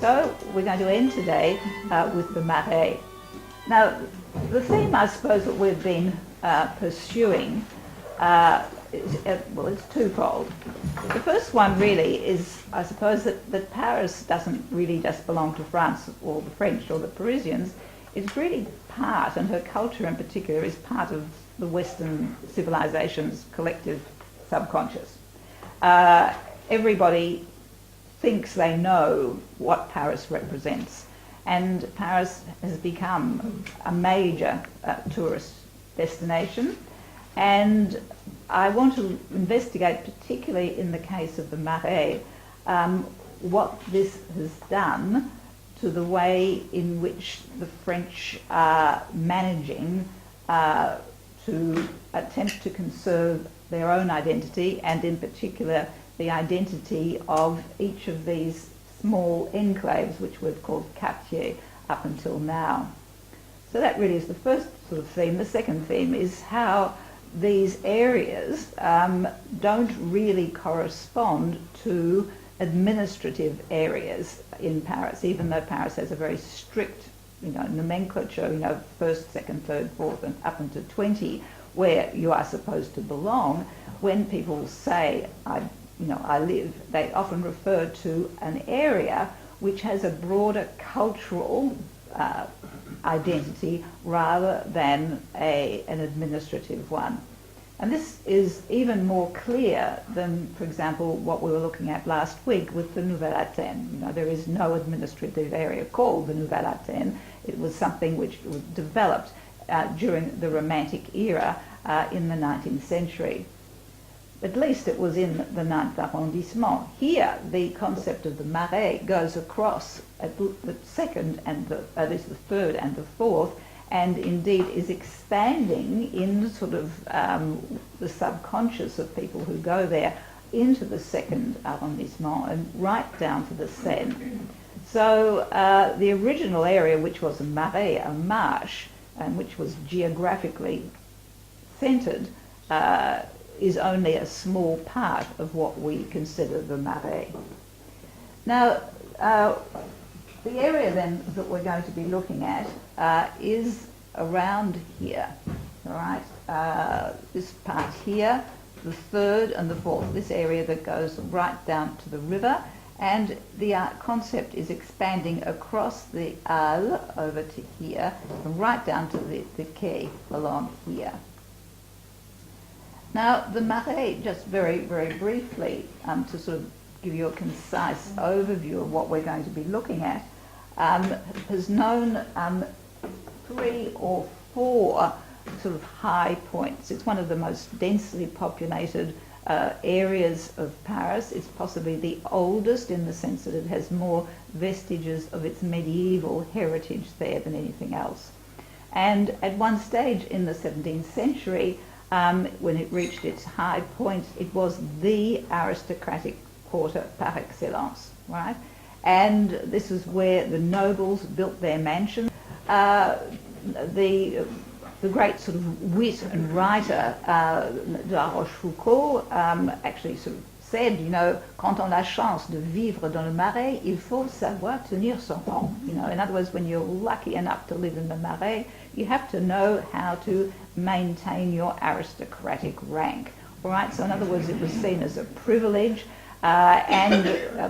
So we're going to end today with the Marais. Now, the theme, I suppose, that we've been pursuing it's twofold. The first one really is, I suppose, that Paris doesn't really just belong to France or the French or the Parisians. It's really part, and her culture in particular, is part of the Western civilization's collective subconscious. Everybody thinks they know what Paris represents, and Paris has become a major tourist destination. And I want to investigate, particularly in the case of the Marais, what this has done to the way in which the French are managing to attempt to conserve their own identity, and in particular the identity of each of these small enclaves, which we've called quartiers up until now. So that really is the first sort of theme. The second theme is how these areas don't really correspond to administrative areas in Paris, even though Paris has a very strict, nomenclature, first, second, third, fourth, and up into 20, where you are supposed to belong. When people say, I live, they often refer to an area which has a broader cultural identity rather than an administrative one. And this is even more clear than, for example, what we were looking at last week with the Nouvelle Athènes. There is no administrative area called the Nouvelle Athènes. It was something which was developed during the Romantic era in the 19th century. At least it was in the 9th arrondissement. Here, the concept of the Marais goes across at the second and the third and the fourth, and indeed is expanding in sort of the subconscious of people who go there into the second arrondissement and right down to the Seine. So the original area, which was a Marais, a marsh, and which was geographically centred, is only a small part of what we consider the Marais. Now, the area then that we're going to be looking at is around here, all right? This part here, the third and the fourth, this area that goes right down to the river, and the concept is expanding across the Halles over to here, and right down to the quay along here. Now, the Marais, just very, very briefly, to sort of give you a concise overview of what we're going to be looking at, has known 3 or 4 sort of high points. It's one of the most densely populated areas of Paris. It's possibly the oldest in the sense that it has more vestiges of its medieval heritage there than anything else. And at one stage in the 17th century, when it reached its high point, it was the aristocratic quarter par excellence, right? And this is where the nobles built their mansions. The great sort of wit and writer, La Rochefoucauld, actually sort of said, quand on a la chance de vivre dans le Marais, il faut savoir tenir son rang. In other words, when you're lucky enough to live in the Marais, you have to know how to maintain your aristocratic rank. All right, so in other words, it was seen as a privilege, and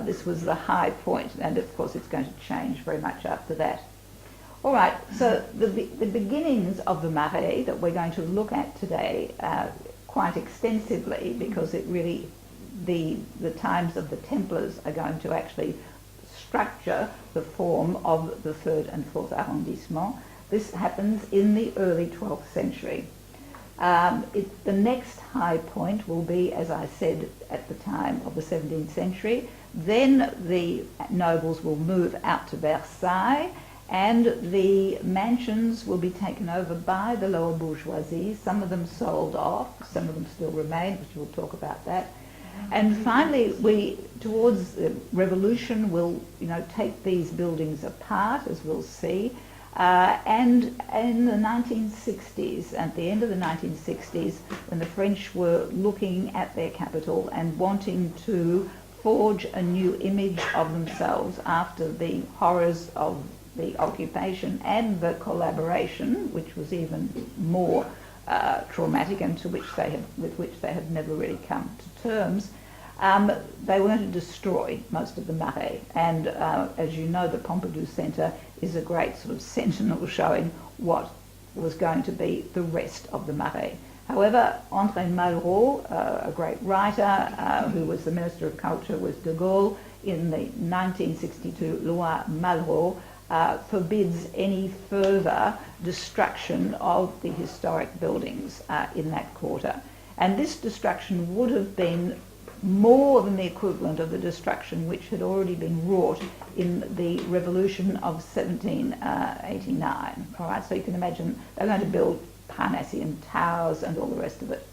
this was the high point, and of course it's going to change very much after that. All right, so the beginnings of the Marais that we're going to look at today quite extensively, because it really, the times of the Templars are going to actually structure the form of the 3rd and 4th arrondissement. This happens in the early 12th century. The next high point will be, as I said, at the time of the 17th century. Then the nobles will move out to Versailles, and the mansions will be taken over by the lower bourgeoisie. Some of them sold off, some of them still remain, which we'll talk about that. And finally, we, towards the revolution, will take these buildings apart, as we'll see. And in the 1960s, at the end of the 1960s, when the French were looking at their capital and wanting to forge a new image of themselves after the horrors of the occupation and the collaboration, which was even more traumatic and with which they had never really come to terms. They were going to destroy most of the Marais, and as you know, the Pompidou Centre is a great sort of sentinel showing what was going to be the rest of the Marais. However, André Malraux, a great writer who was the Minister of Culture with de Gaulle, in the 1962 Loi Malraux, forbids any further destruction of the historic buildings in that quarter. And this destruction would have been more than the equivalent of the destruction which had already been wrought in the revolution of 1789. All right, so you can imagine they're going to build Parnassian towers and all the rest of it.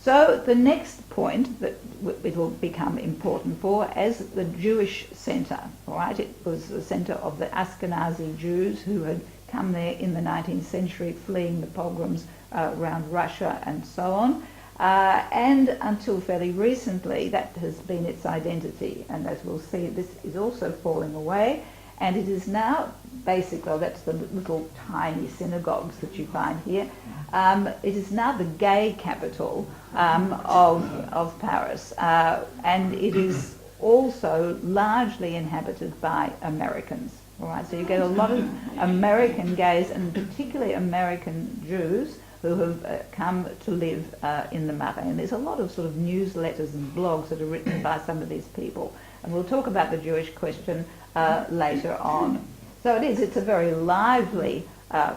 So the next point that it will become important for as the Jewish centre, all right, it was the centre of the Ashkenazi Jews who had come there in the 19th century fleeing the pogroms around Russia and so on. And until fairly recently, that has been its identity. And as we'll see, this is also falling away. And it is now basically, that's the little tiny synagogues that you find here. It is now the gay capital of Paris. And it is also largely inhabited by Americans. All right, so you get a lot of American gays and particularly American Jews who have come to live in the Marais. And there's a lot of sort of newsletters and blogs that are written by some of these people. And we'll talk about the Jewish question later on. So it's a very lively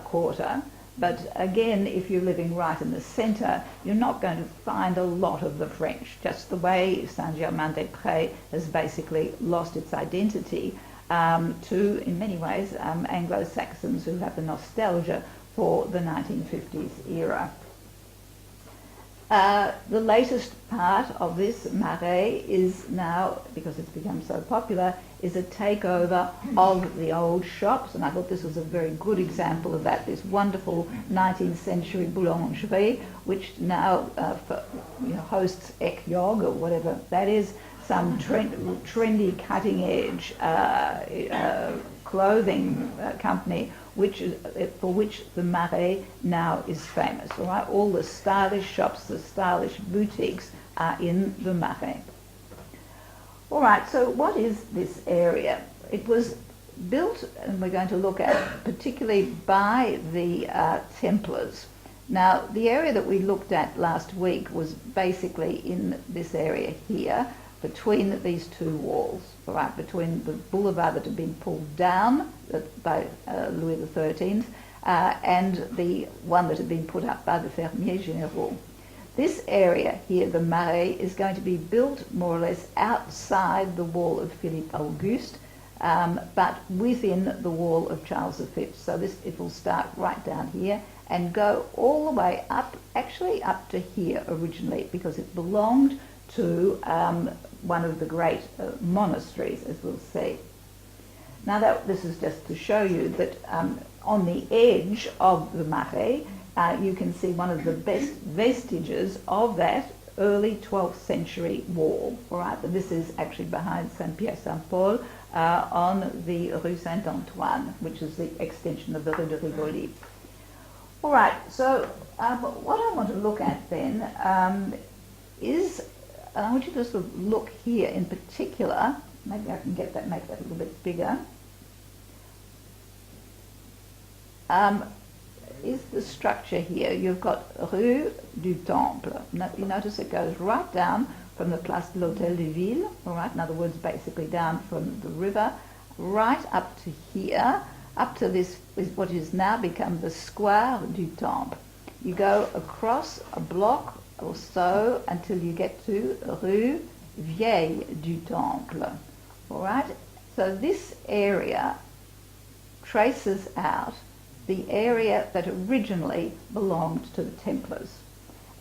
quarter, but again, if you're living right in the centre, you're not going to find a lot of the French, just the way Saint-Germain-des-Prés has basically lost its identity to, in many ways, Anglo-Saxons who have the nostalgia for the 1950s era. The latest part of this Marais is now, because it's become so popular, is a takeover of the old shops, and I thought this was a very good example of that, this wonderful 19th century boulangerie, which now hosts Ekyog, or whatever that is, some trendy cutting-edge clothing company for which the Marais now is famous. All right, all the stylish shops, the stylish boutiques are in the Marais. All right, so what is this area? It was built, and we're going to look at particularly by the Templars. Now, the area that we looked at last week was basically in this area here, between these two walls, all right, between the boulevard that had been pulled down by Louis XIII and the one that had been put up by the Fermiers Généraux. This area here, the Marais, is going to be built more or less outside the wall of Philippe Auguste, but within the wall of Charles V. So it will start right down here and go all the way up, actually up to here originally, because it belonged to one of the great monasteries, as we'll see. Now this is just to show you that on the edge of the Marais, you can see one of the best vestiges of that early 12th century wall. All right, but this is actually behind Saint-Pierre-Saint-Paul on the Rue Saint-Antoine, which is the extension of the Rue de Rivoli. All right, so what I want to look at then is, and I want you to sort of look here in particular, maybe I can make that a little bit bigger, is the structure here. You've got Rue du Temple. You notice it goes right down from the Place de l'Hôtel de Ville, all right, in other words, basically down from the river, right up to here, up to this, is what has now become the Square du Temple. You go across a block or so until you get to Rue Vieille du Temple. All right, so this area traces out the area that originally belonged to the Templars.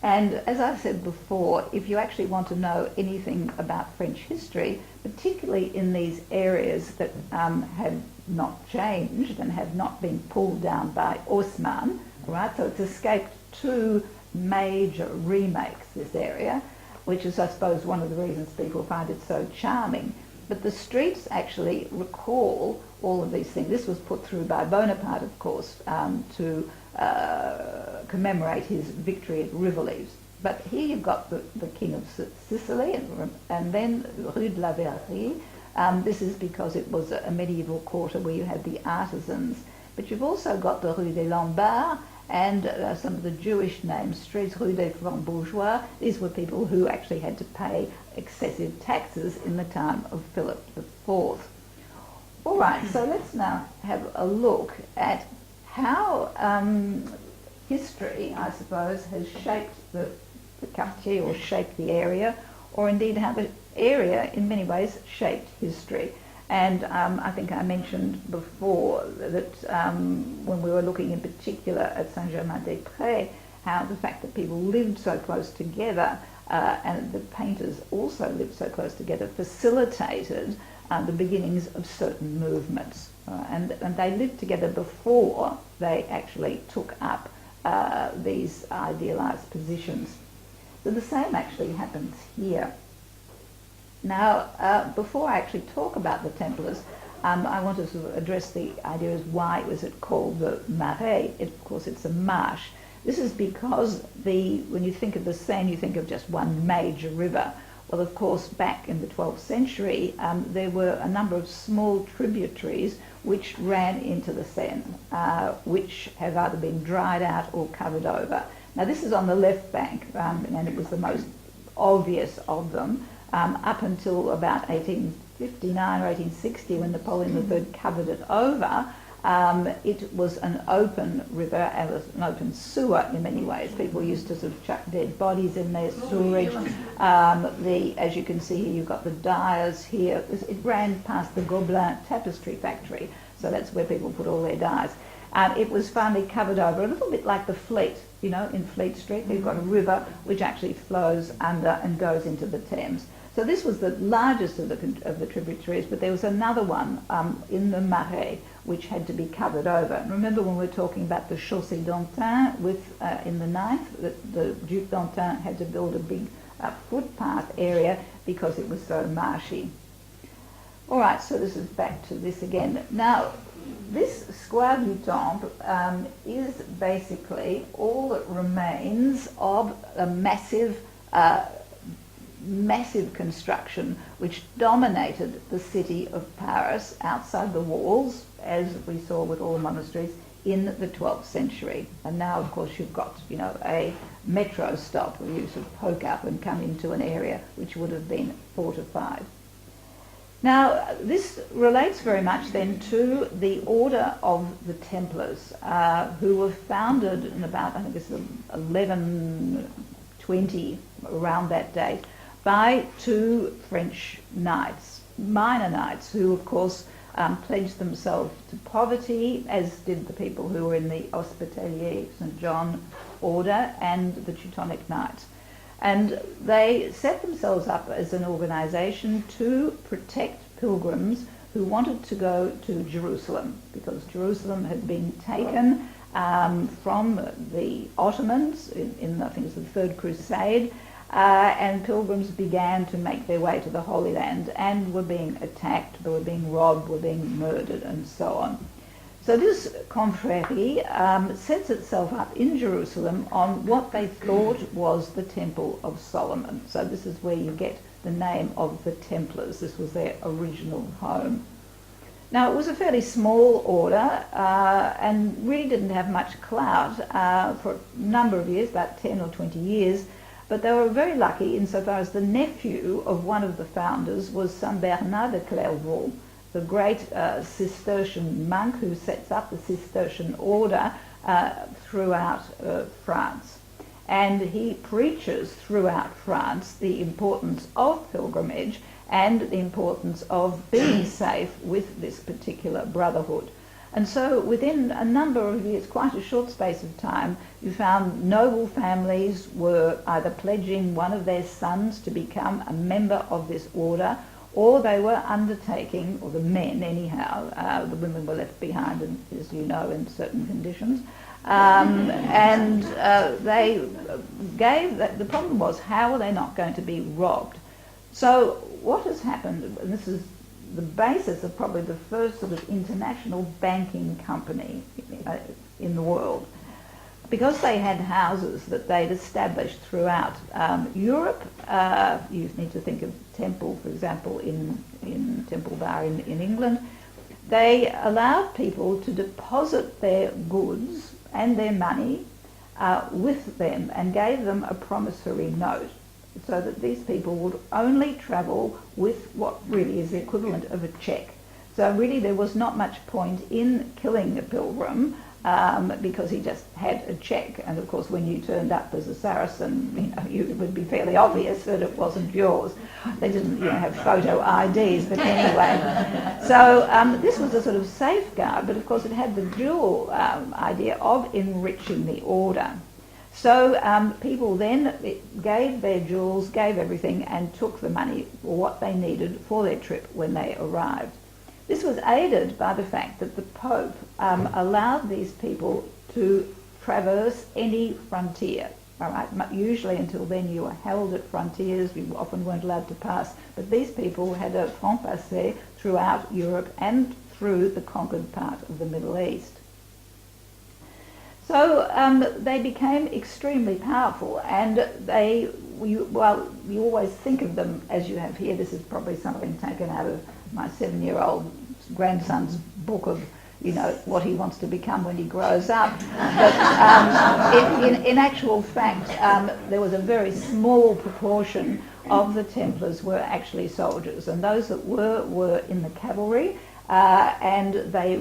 And as I said before, if you actually want to know anything about French history, particularly in these areas that have not changed and have not been pulled down by Haussmann, all right, so it's escaped two major remakes, this area, which is, I suppose, one of the reasons people find it so charming. But the streets actually recall all of these things. This was put through by Bonaparte, of course, to commemorate his victory at Rivoli. But here you've got the King of Sicily, and then Rue de la Verrerie. This is because it was a medieval quarter where you had the artisans. But you've also got the Rue des Lombards and some of the Jewish names, streets, Rue des Francs Bourgeois. These were people who actually had to pay excessive taxes in the time of Philip IV. All right, so let's now have a look at how history, I suppose, has shaped the quartier, or shaped the area, or indeed how the area in many ways shaped history. And I think I mentioned before that when we were looking in particular at Saint-Germain-des-Prés, how the fact that people lived so close together and the painters also lived so close together facilitated the beginnings of certain movements. And they lived together before they actually took up these idealized positions. So the same actually happens here. Now, before I actually talk about the Templars, I want to sort of address the idea of why was it called the Marais. Of course, it's a marsh. This is because when you think of the Seine, you think of just one major river. Well, of course, back in the 12th century, there were a number of small tributaries which ran into the Seine, which have either been dried out or covered over. Now, this is on the left bank, and it was the most obvious of them, up until about 1859 or 1860, when Napoleon III covered it over. It was an open river and was an open sewer in many ways. People used to sort of chuck dead bodies in there, sewerage. As you can see here, you've got the dyers here. It ran past the Gobelin tapestry factory, so that's where people put all their dyes. It was finally covered over, a little bit like the Fleet, you know, in Fleet Street. You've got a river which actually flows under and goes into the Thames. So this was the largest of the tributaries, but there was another one in the Marais which had to be covered over. And remember when we were talking about the Chaussée d'Antin in the 9th, the Duc d'Antin had to build a big footpath area because it was so marshy. All right, so this is back to this again. Now, this Square du Temple is basically all that remains of a massive construction which dominated the city of Paris outside the walls, as we saw with all the monasteries, in the 12th century. And now, of course, you've got, you know, a metro stop where you sort of poke up and come into an area which would have been fortified. Now, this relates very much then to the order of the Templars, who were founded in about, I think it's 1120, around that date, by two French knights, minor knights, who of course pledged themselves to poverty, as did the people who were in the Hospitalier St. John order and the Teutonic Knights. And they set themselves up as an organization to protect pilgrims who wanted to go to Jerusalem, because Jerusalem had been taken from the Ottomans in I think it was the Third Crusade, and pilgrims began to make their way to the Holy Land and were being attacked, they were being robbed, were being murdered, and so on. So this confrérie sets itself up in Jerusalem on what they thought was the Temple of Solomon. So this is where you get the name of the Templars. This was their original home. Now, it was a fairly small order and really didn't have much clout for a number of years, about 10 or 20 years, but they were very lucky insofar as the nephew of one of the founders was Saint Bernard de Clairvaux, the great Cistercian monk who sets up the Cistercian order throughout France. And he preaches throughout France the importance of pilgrimage and the importance of being safe with this particular brotherhood. And so within a number of years, quite a short space of time, you found noble families were either pledging one of their sons to become a member of this order, or they were undertaking, or the men anyhow, the women were left behind, as you know, in certain conditions, and they gave, the problem was, how are they not going to be robbed? So what has happened, and this is the basis of probably the first sort of international banking company in the world, because they had houses that they'd established throughout Europe. You need to think of Temple, for example, in Temple Bar in England. They allowed people to deposit their goods and their money with them and gave them a promissory note, so that these people would only travel with what really is the equivalent of a cheque. So really there was not much point in killing a pilgrim because he just had a cheque, and of course when you turned up as a Saracen, it would be fairly obvious that it wasn't yours. They didn't have photo IDs, but anyway. So this was a sort of safeguard, but of course it had the dual idea of enriching the order. So people then gave their jewels, gave everything, and took the money for what they needed for their trip when they arrived. This was aided by the fact that the Pope allowed these people to traverse any frontier. All right? Usually until then you were held at frontiers, you often weren't allowed to pass, but these people had a franc-passé throughout Europe and through the conquered part of the Middle East. So they became extremely powerful, and you always think of them as you have here. This is probably something taken out of my 7-year-old grandson's book of, what he wants to become when he grows up. But in actual fact, there was a very small proportion of the Templars were actually soldiers, and those that were in the cavalry. And they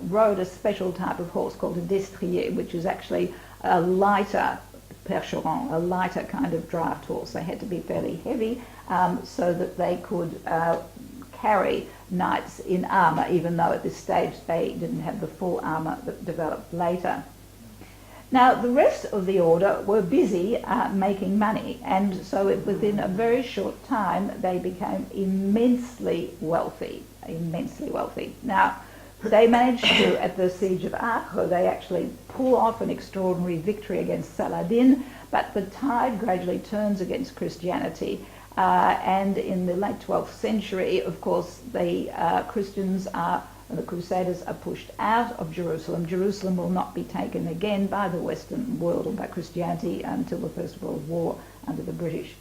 rode a special type of horse called a destrier, which is actually a lighter percheron, a lighter kind of draft horse. They had to be fairly heavy so that they could carry knights in armour, even though at this stage they didn't have the full armour that developed later. Now, the rest of the order were busy making money, and so within a very short time they became immensely wealthy. Now, they managed to, at the siege of Acre, they actually pull off an extraordinary victory against Saladin, but the tide gradually turns against Christianity. And in the late 12th century, of course, the Christians and the Crusaders are pushed out of Jerusalem. Jerusalem will not be taken again by the Western world or by Christianity until the First World War under the British.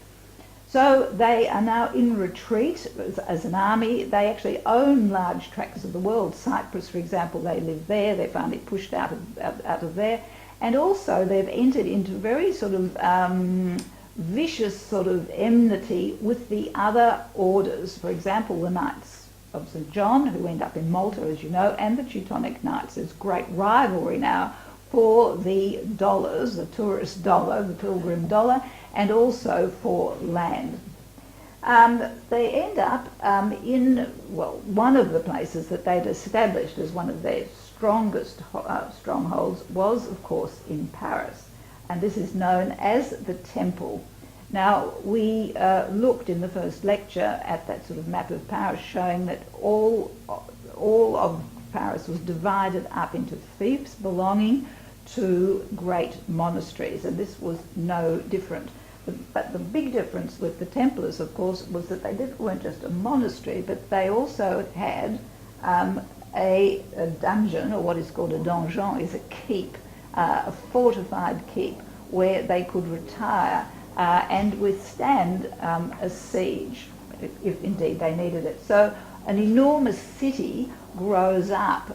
So they are now in retreat as an army. They actually own large tracts of the world. Cyprus, for example, they live there. They're finally pushed out of there. And also they've entered into very sort of vicious sort of enmity with the other orders. For example, the Knights of St. John, who end up in Malta, as you know, and the Teutonic Knights. There's great rivalry now for the dollars, the tourist dollar, the pilgrim dollar, and also for land. They end up in one of the places that they'd established as one of their strongest strongholds was, of course, in Paris. And this is known as the Temple. Now, we looked in the first lecture at that sort of map of Paris, showing that all of Paris was divided up into fiefs belonging to great monasteries, and this was no different. But the big difference with the Templars, of course, was that they weren't just a monastery, but they also had a dungeon, or what is called a donjon, is a keep, a fortified keep, where they could retire and withstand a siege, if indeed they needed it. So an enormous city grows up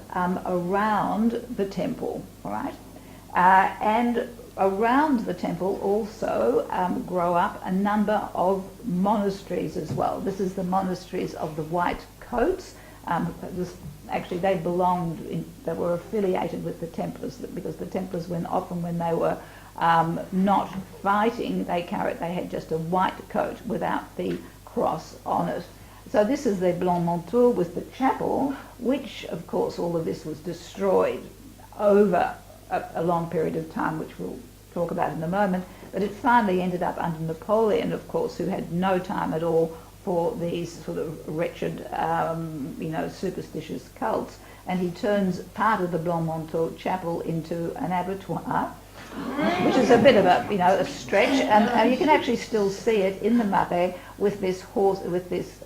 around the temple, all right? And around the temple also grow up a number of monasteries as well. This is the monasteries of the White Coats. Actually, they they were affiliated with the Templars, because the Templars, when they were not fighting, they had just a white coat without the cross on it. So this is the Blanc Manteau with the chapel, which, of course, all of this was destroyed over a long period of time, which we'll talk about in a moment. But it finally ended up under Napoleon, of course, who had no time at all for these sort of wretched, superstitious cults, and he turns part of the Blanc-Manteau chapel into an abattoir, which is a bit of a stretch, and you can actually still see it in the Marais with this horse, with this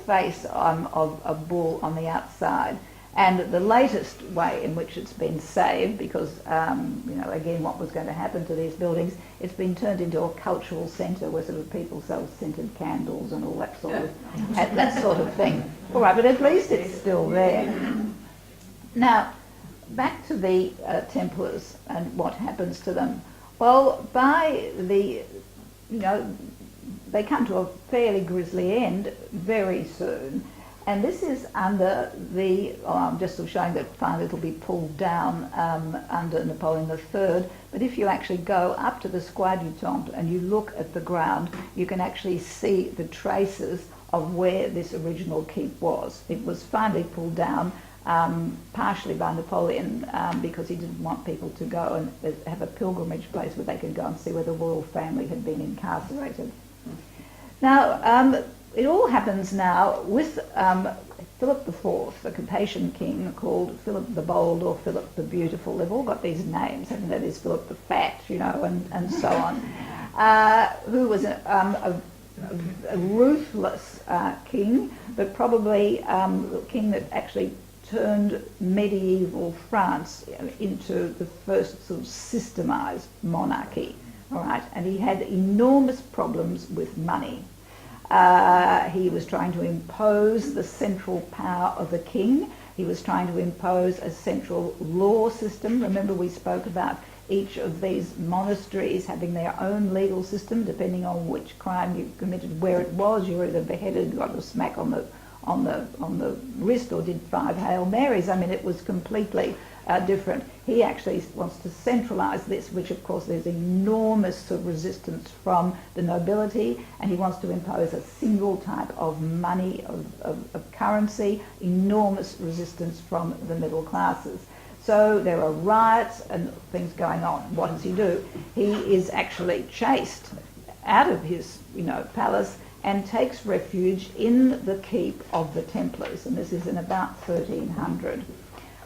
face of a bull on the outside. And the latest way in which it's been saved, because again, what was going to happen to these buildings, it's been turned into a cultural centre where sort of people sell scented candles and all that sort of thing. All right, but at least it's still there. Now, back to the Templars and what happens to them. Well, by they come to a fairly grisly end very soon. And this is under I'm just sort of showing that finally it'll be pulled down under Napoleon III. But if you actually go up to the Square du Temple and you look at the ground, you can actually see the traces of where this original keep was. It was finally pulled down partially by Napoleon because he didn't want people to go and have a pilgrimage place where they could go and see where the royal family had been incarcerated. Now, it all happens now with Philip IV, the Capetian king called Philip the Bold or Philip the Beautiful. They've all got these names, haven't they? There's Philip the Fat, and so on, who was a ruthless king, but probably a king that actually turned medieval France into the first sort of systemized monarchy, all right? And he had enormous problems with money. He was trying to impose the central power of the king. He was trying to impose a central law system. Remember, we spoke about each of these monasteries having their own legal system, depending on which crime you committed, where it was. You were either beheaded, got a smack on the wrist, or did 5 Hail Marys. I mean, it was completely different. He actually wants to centralise this, which of course there's enormous sort of resistance from the nobility, and he wants to impose a single type of money, of currency, enormous resistance from the middle classes. So there are riots and things going on. What does he do? He is actually chased out of his palace and takes refuge in the keep of the Templars, and this is in about 1300.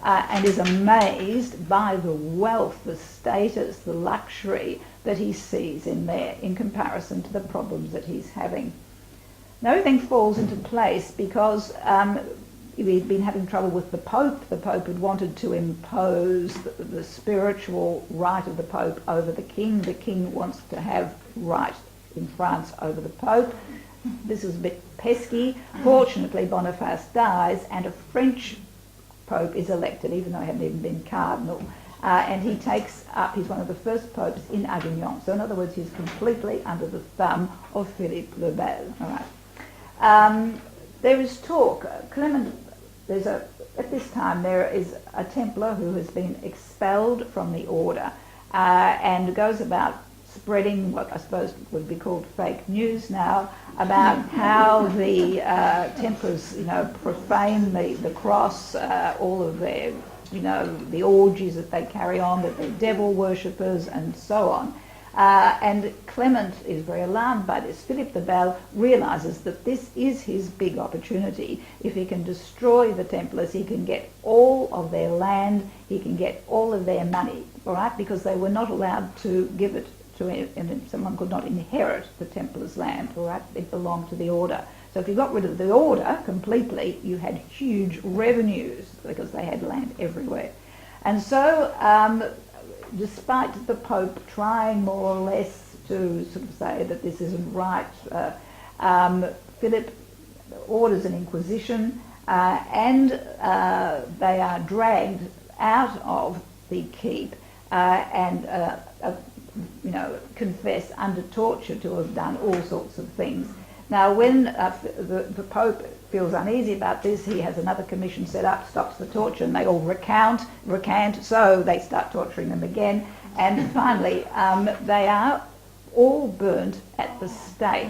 And is amazed by the wealth, the status, the luxury that he sees in there in comparison to the problems that he's having. Now everything falls into place because he'd been having trouble with the Pope. The Pope had wanted to impose the spiritual right of the Pope over the King. The King wants to have right in France over the Pope. This is a bit pesky. Fortunately, Boniface dies and a French Pope is elected, even though he hadn't even been cardinal, and he takes up, he's one of the first popes in Avignon. So in other words, he's completely under the thumb of Philippe le Bel. All right. There is talk, at this time there is a Templar who has been expelled from the order and goes about spreading what I suppose would be called fake news now about how the Templars, profane the cross, all of their, the orgies that they carry on, that they're devil worshippers and so on. And Clement is very alarmed by this. Philippe the Bel realises that this is his big opportunity. If he can destroy the Templars, he can get all of their land, he can get all of their money, all right, because they were not allowed to give it and someone could not inherit the Templars' land, all right? It belonged to the order. So if you got rid of the order completely, you had huge revenues because they had land everywhere. And so, despite the Pope trying more or less to sort of say that this isn't right, Philip orders an inquisition, and they are dragged out of the keep and confess under torture to have done all sorts of things. Now, when the Pope feels uneasy about this, he has another commission set up, stops the torture, and they all recant, so they start torturing them again, and finally they are all burnt at the stake.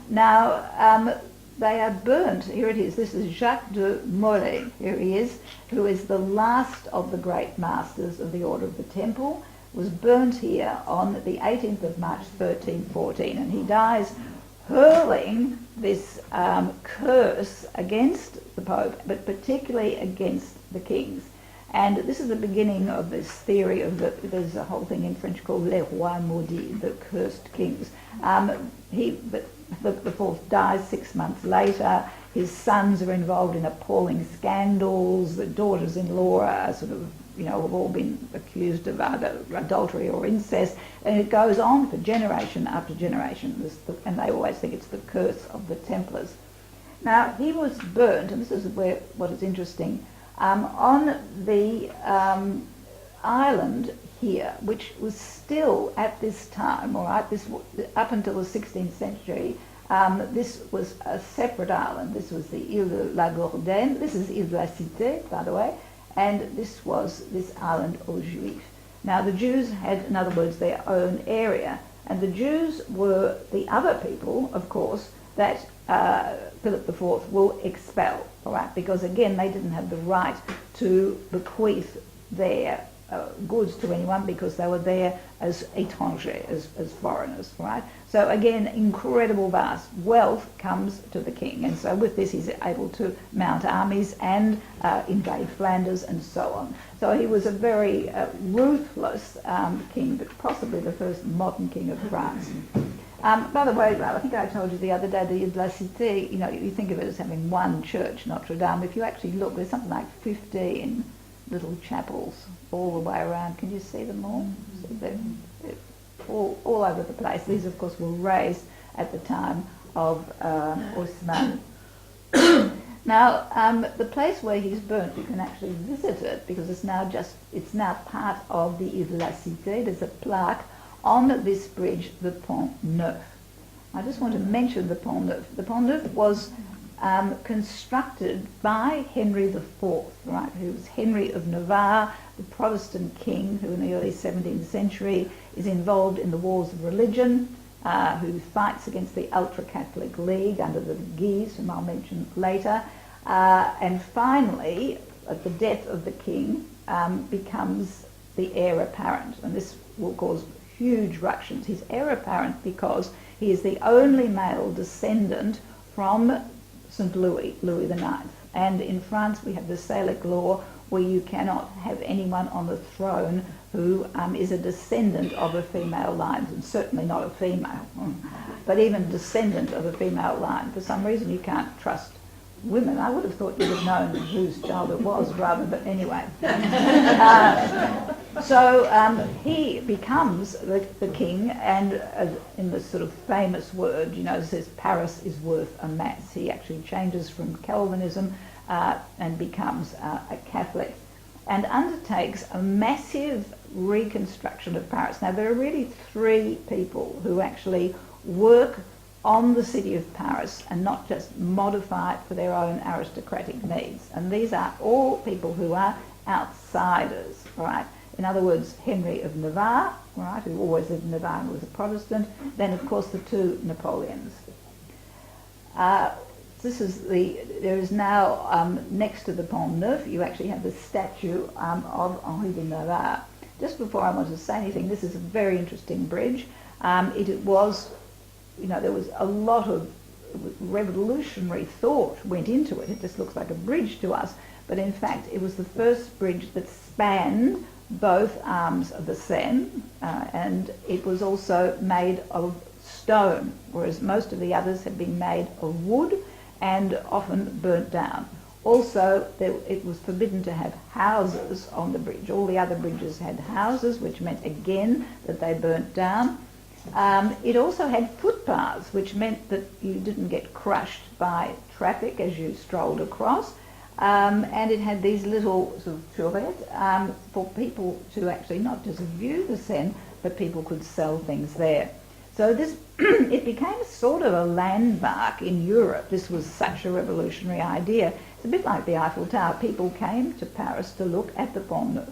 Now, they are burnt, here it is, this is Jacques de Molay, here he is, who is the last of the great masters of the Order of the Temple, was burnt here on the 18th of March 1314, and he dies hurling this curse against the Pope, but particularly against the kings. And this is the beginning of this theory of there's a whole thing in French called les rois maudits, the cursed kings. The fourth dies 6 months later. His sons are involved in appalling scandals. The daughters-in-law are sort of, have all been accused of either adultery or incest. And it goes on for generation after generation. And they always think it's the curse of the Templars. Now, he was burnt, and this is what is interesting, on the island here, which was still at this time, all right, up until the 16th century, this was a separate island. This was the Ile de la Gourdaine. This is Ile de la Cité, by the way, and this was this island aux Juifs. Now, the Jews had, in other words, their own area, and the Jews were the other people, of course, that Philip IV will expel, all right, because again they didn't have the right to bequeath their goods to anyone because they were there as étrangers, as foreigners, right? So again, incredible vast wealth comes to the king, and so with this he's able to mount armies and invade Flanders and so on. So he was a very ruthless king, but possibly the first modern king of France. By the way, I think I told you the other day, the Ile de la Cité, you think of it as having one church, Notre Dame. If you actually look, there's something like 15 little chapels all the way around. Can you see them all? See, they're all over the place. These, of course, were raised at the time of Osman. Now, the place where he's burnt, you can actually visit it because it's now part of the Ile de la Cité. There's a plaque on this bridge, the Pont Neuf. I just want to mention the Pont Neuf. The Pont Neuf was constructed by Henry IV, right, who was Henry of Navarre, the Protestant king who in the early 17th century is involved in the wars of religion, who fights against the ultra-Catholic League under the Guise, whom I'll mention later, and finally, at the death of the king, becomes the heir apparent, and this will cause huge ructions. He's heir apparent because he is the only male descendant from St. Louis IX. And in France we have the Salic law where you cannot have anyone on the throne who is a descendant of a female line, and certainly not a female, but even descendant of a female line. For some reason you can't trust women. I would have thought you would have known whose child it was rather, but anyway. So he becomes the king, and in the sort of famous word, says Paris is worth a mass. He actually changes from Calvinism and becomes a Catholic and undertakes a massive reconstruction of Paris. Now, there are really three people who actually work on the city of Paris and not just modify it for their own aristocratic needs. And these are all people who are outsiders, right? In other words, Henry of Navarre, right, who always lived in Navarre and was a Protestant. Then, of course, the two Napoleons. There is now, next to the Pont Neuf, you actually have the statue of Henri de Navarre. Just before I want to say anything, this is a very interesting bridge. It was, there was a lot of revolutionary thought went into it. It just looks like a bridge to us, but in fact it was the first bridge that spanned both arms of the Seine, and it was also made of stone, whereas most of the others had been made of wood and often burnt down. Also, it was forbidden to have houses on the bridge. All the other bridges had houses, which meant again that they burnt down. It also had footpaths, which meant that you didn't get crushed by traffic as you strolled across. And it had these little sort of toilettes for people to actually not just view the Seine, but people could sell things there. So this, it became sort of a landmark in Europe. This was such a revolutionary idea. It's a bit like the Eiffel Tower. People came to Paris to look at the Pont Neuf.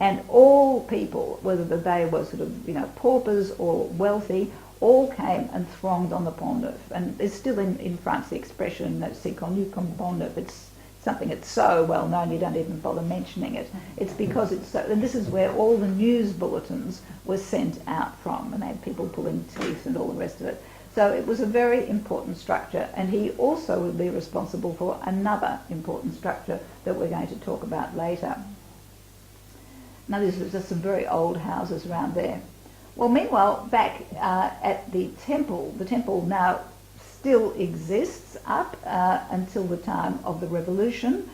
And all people, whether they were sort of, paupers or wealthy, all came and thronged on the Pont Neuf. And there's still in France the expression, c'est connu comme Pont Neuf. It's something that's so well known you don't even bother mentioning it. It's because it's so, and this is where all the news bulletins were sent out from, and they had people pulling teeth and all the rest of it. So it was a very important structure, and he also would be responsible for another important structure that we're going to talk about later. Now, this was just some very old houses around there. Well, meanwhile, back at the temple now still exists up until the time of the Revolution,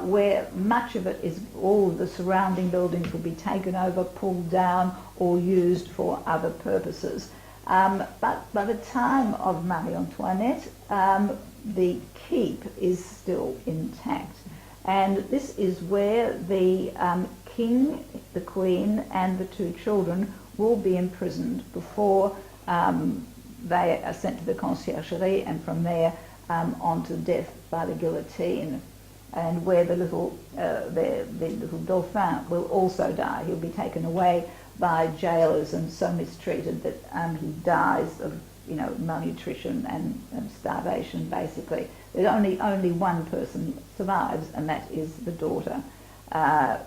where much of it is, all the surrounding buildings will be taken over, pulled down, or used for other purposes. But by the time of Marie Antoinette, the keep is still intact. And this is where the king, the queen, and the two children will be imprisoned before they are sent to the conciergerie, and from there on to death by the guillotine. And where the little Dauphin will also die. He'll be taken away by jailers and so mistreated that he dies of malnutrition and starvation, basically. There's only one person survives, and that is the daughter,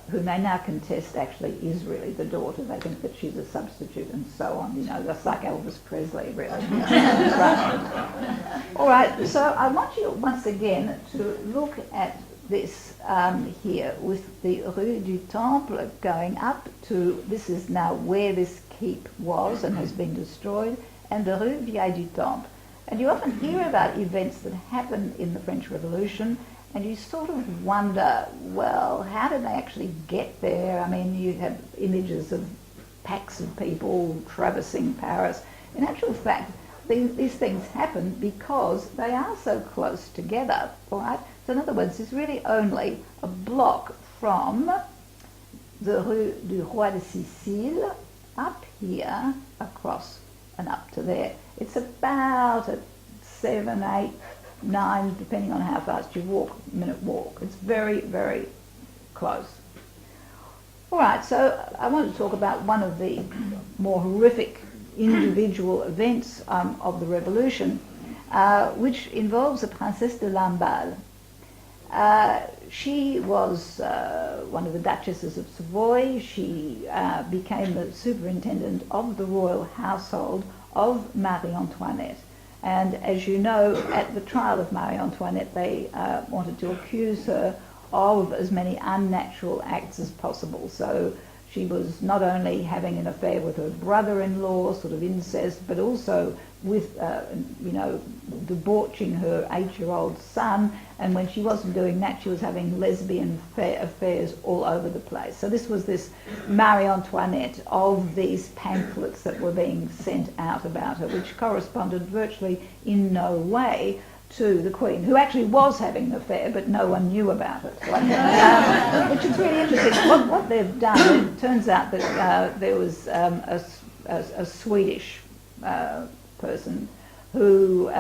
whom they now contest actually is really the daughter. They think that she's a substitute and so on, just like Elvis Presley, really. Right. All right, so I want you once again to look at this here with the Rue du Temple going up to, this is now where this keep was and has been destroyed, and the Rue Vieille du Temple. And you often hear about events that happen in the French Revolution, and you sort of wonder, well, how did they actually get there? I mean, you have images of packs of people traversing Paris. In actual fact, these things happen because they are so close together, all right? So in other words, it's really only a block from the Rue du Roi de Sicile up here, across and up to there. It's about a 7, 8, 9, depending on how fast you walk, minute walk. It's very, very close. All right, so I want to talk about one of the more horrific individual events of the Revolution, which involves the Princesse de Lamballe. She was one of the Duchesses of Savoy. She became the superintendent of the royal household of Marie Antoinette. And as you know, at the trial of Marie Antoinette, they wanted to accuse her of as many unnatural acts as possible. So she was not only having an affair with her brother-in-law, sort of incest, but also with, debauching her 8-year-old son. And when she wasn't doing that, she was having lesbian affairs all over the place. So this was this Marie Antoinette of these pamphlets that were being sent out about her, which corresponded virtually in no way to the Queen, who actually was having an affair, but no one knew about it. Which is really interesting. What they've done, it turns out that there was a Swedish person who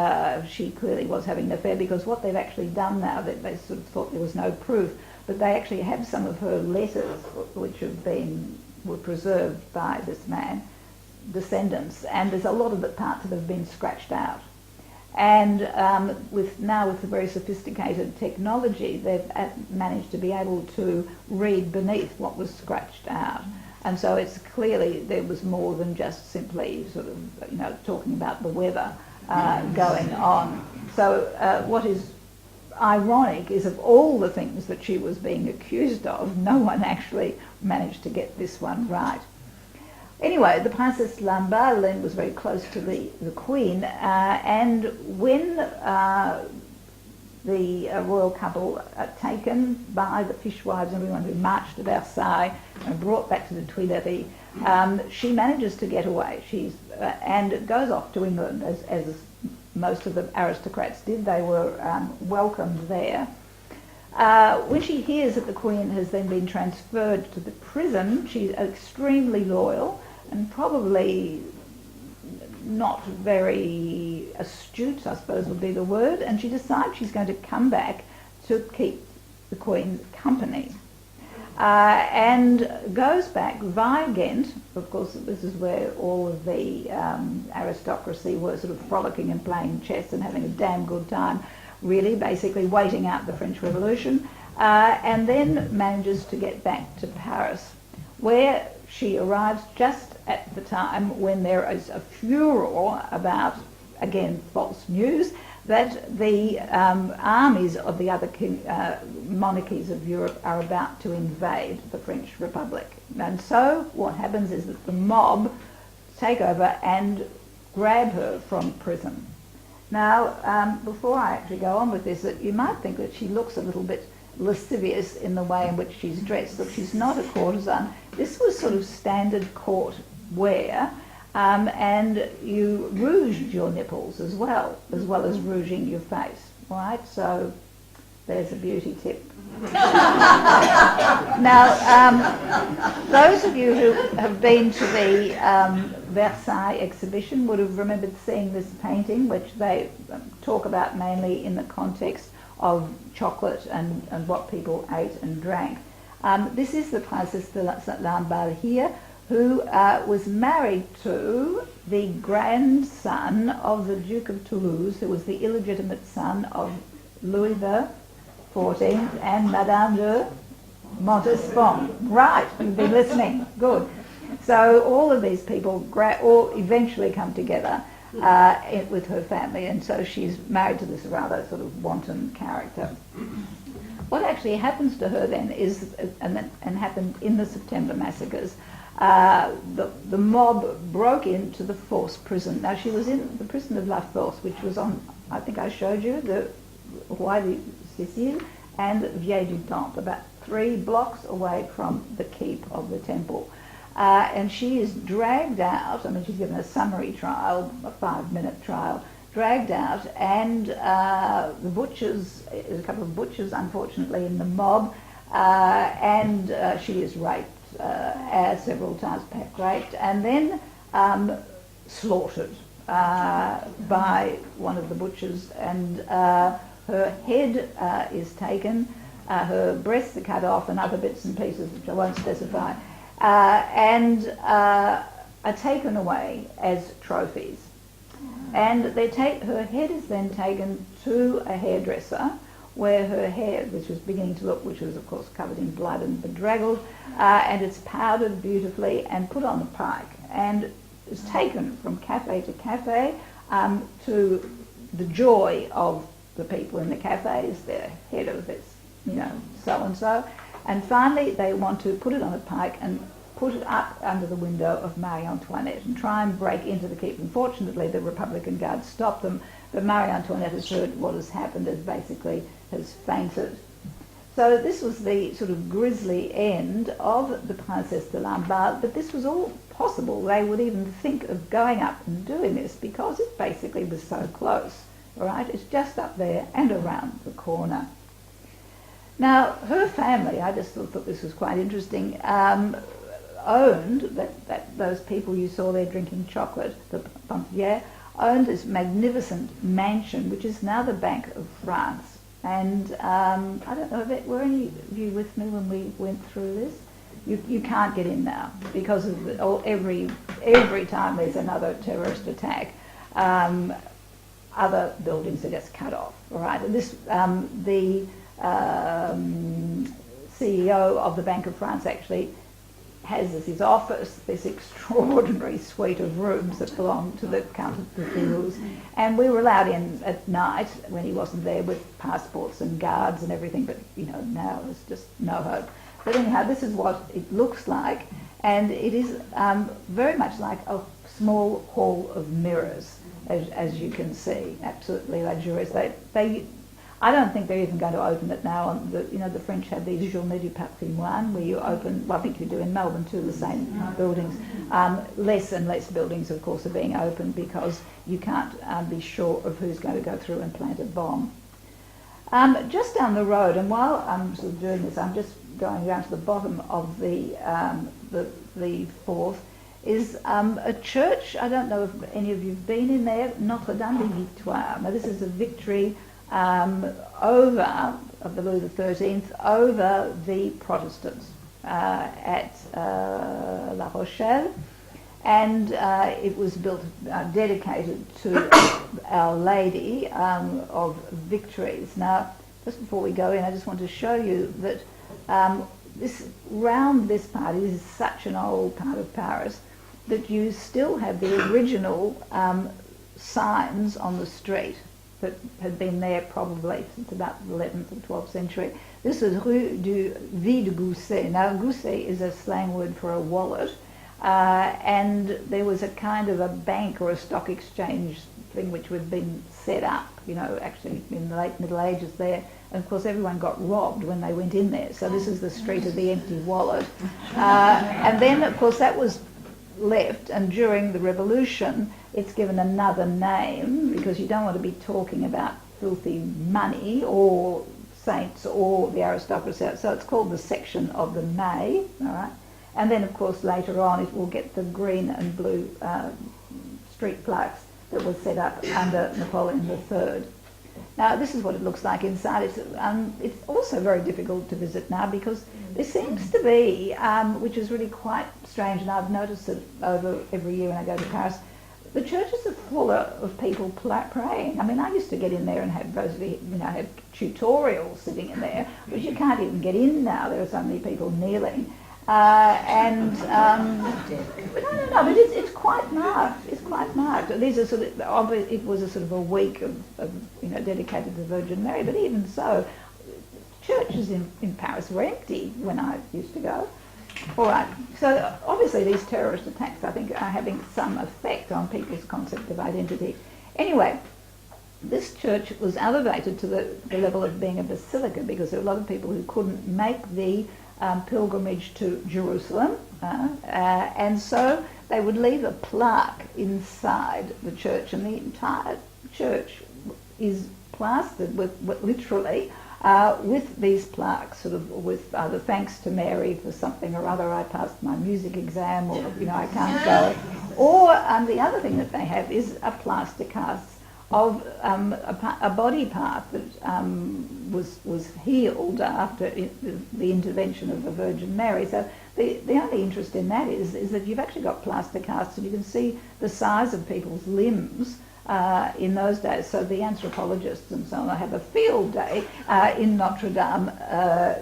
she clearly was having an affair, because what they've actually done now, that they sort of thought there was no proof, but they actually have some of her letters which were preserved by this man, descendants, and there's a lot of the parts that have been scratched out. And with the very sophisticated technology, they've managed to be able to read beneath what was scratched out. And so it's clearly there was more than just simply sort of, talking about the weather going on. So what is ironic is, of all the things that she was being accused of, no one actually managed to get this one right. Anyway, the Princess Lamballe then was very close to the Queen, and when the royal couple are taken by the fishwives and everyone who marched to Versailles and brought back to the Tuileries, she manages to get away. And goes off to England, as most of the aristocrats did. They were welcomed there. When she hears that the Queen has then been transferred to the prison, she's extremely loyal and probably not very astute, I suppose would be the word, and she decides she's going to come back to keep the Queen's company. And goes back via Ghent. Of course, this is where all of the aristocracy were sort of frolicking and playing chess and having a damn good time, really, basically waiting out the French Revolution, and then manages to get back to Paris, where she arrives just at the time when there is a furor about again, false news, that the armies of the other monarchies of Europe are about to invade the French Republic. And so what happens is that the mob take over and grab her from prison. Now, before I actually go on with this, that you might think that she looks a little bit lascivious in the way in which she's dressed. Look, she's not a courtesan. This was sort of standard court wear, and you rouged your nipples as well as rouging your face, right? So there's a beauty tip. Now, those of you who have been to the Versailles exhibition would have remembered seeing this painting, which they talk about mainly in the context of chocolate and what people ate and drank. This is the Princesse de Lamballe here, who was married to the grandson of the Duke of Toulouse, who was the illegitimate son of Louis XIV and Madame de Montespan. Right, you've been listening. Good. So all of these people all eventually come together with her family, and so she's married to this rather sort of wanton character. What actually happens to her then is, and happened in the September massacres, the mob broke into the forced prison. Now, she was in the prison of La Force, which was on, I think I showed you, the Roi de Sicile and Vieille du Temple, about 3 blocks away from the keep of the temple. And she is dragged out. I mean, she's given a summary trial, a 5-minute trial, dragged out, and the butchers, there's a couple of butchers, unfortunately, in the mob, and she is raped several times, raped, and then slaughtered by one of the butchers, and her head is taken, her breasts are cut off, and other bits and pieces, which I won't specify, and are taken away as trophies. And her head is then taken to a hairdresser, where her hair, which was beginning to look, which was of course covered in blood and bedraggled, and it's powdered beautifully and put on a pike, and is taken from cafe to cafe, to the joy of the people in the cafes, the head of this, so-and-so. And finally, they want to put it on a pike and put it up under the window of Marie Antoinette and try and break into the keep. Unfortunately, the Republican Guards stopped them, but Marie Antoinette has heard what has happened, has fainted. So this was the sort of grisly end of the Princesse de Lamballe, but this was all possible. They would even think of going up and doing this because it basically was so close, all right? It's just up there and around the corner. Now, her family, I just thought this was quite interesting, owned, those people you saw there drinking chocolate, the Pont Neuf, owned this magnificent mansion, which is now the Bank of France. And I don't know, were any of you with me when we went through this? You can't get in now because of every time there's another terrorist attack, other buildings are just cut off. All right, and this the CEO of the Bank of France actually has as his office this extraordinary suite of rooms that belong to the Count de Toulouse, and we were allowed in at night when he wasn't there with passports and guards and everything, but now there's just no hope. But anyhow, this is what it looks like, and it is very much like a small hall of mirrors, as you can see, absolutely luxurious. I don't think they're even going to open it now. The French have these Journées du Patrimoine, where you open, well, I think you do in Melbourne too, the same buildings. Less and less buildings, of course, are being opened because you can't be sure of who's going to go through and plant a bomb. Just down the road, and while I'm sort of doing this, I'm just going down to the bottom of the fourth, is a church. I don't know if any of you have been in there, Notre Dame de Victoire. Now, this is a victory of the Louis XIII over the Protestants at La Rochelle, and it was built, dedicated to Our Lady of Victories. Now, just before we go in, I just want to show you that this part is such an old part of Paris that you still have the original signs on the street that had been there probably since about the 11th or 12th century. This is Rue du Vide Gousset. Now, gousset is a slang word for a wallet, and there was a kind of a bank or a stock exchange thing which had been set up, actually in the late Middle Ages there. And of course, everyone got robbed when they went in there. So this is the street of the empty wallet. And then, of course, that was left, and during the Revolution, it's given another name because you don't want to be talking about filthy money or saints or the aristocracy. So it's called the section of the Marais, all right? And then, of course, later on, it will get the green and blue street plaques that were set up under Napoleon III. Now, this is what it looks like inside. It's also very difficult to visit now because there seems to be, which is really quite strange, and I've noticed it over every year when I go to Paris, the churches are full of people praying. I mean, I used to get in there and have have tutorials sitting in there, which you can't even get in now. There are so many people kneeling. But it's quite marked. It's quite marked. These are sort of, it was a sort of a week of dedicated to the Virgin Mary, but even so, churches in Paris were empty when I used to go. All right, so obviously these terrorist attacks, I think, are having some effect on people's concept of identity. Anyway, this church was elevated to the level of being a basilica because there were a lot of people who couldn't make the pilgrimage to Jerusalem, and so they would leave a plaque inside the church, and the entire church is plastered with literally with these plaques, sort of with either thanks to Mary for something or other, I passed my music exam, or I can't go, or the other thing that they have is a plaster cast of a body part that was healed after the intervention of the Virgin Mary. So the only interest in that is that you've actually got plaster casts and you can see the size of people's limbs in those days. So the anthropologists and so on have a field day in Notre Dame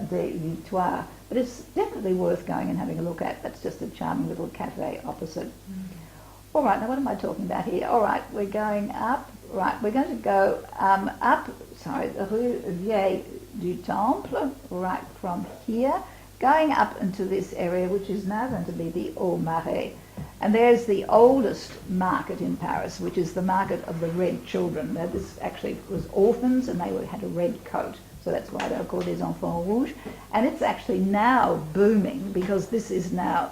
des Victoires. But it's definitely worth going and having a look at. That's just a charming little cafe opposite. All right, now what am I talking about here? All right, we're going up. Right, we're going to go the Rue Vieille du Temple, right from here, going up into this area, which is now going to be the Marais. And there's the oldest market in Paris, which is the market of the red children. Now, this actually was orphans, and they had a red coat, so that's why they were called les enfants rouges. And it's actually now booming because this is now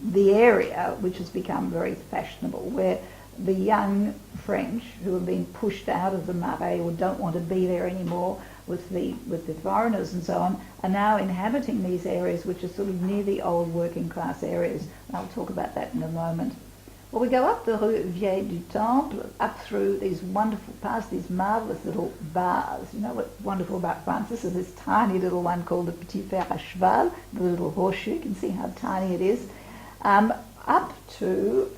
the area which has become very fashionable, where the young French who have been pushed out of the Marais or don't want to be there anymore with the foreigners and so on are now inhabiting these areas which are sort of near the old working class areas. And I'll talk about that in a moment. Well, we go up the Rue Vieille du Temple, up through these past these marvellous little bars. You know what's wonderful about France? This is this tiny little one called the Petit Fer à Cheval, the little horseshoe. You can see how tiny it is. Up to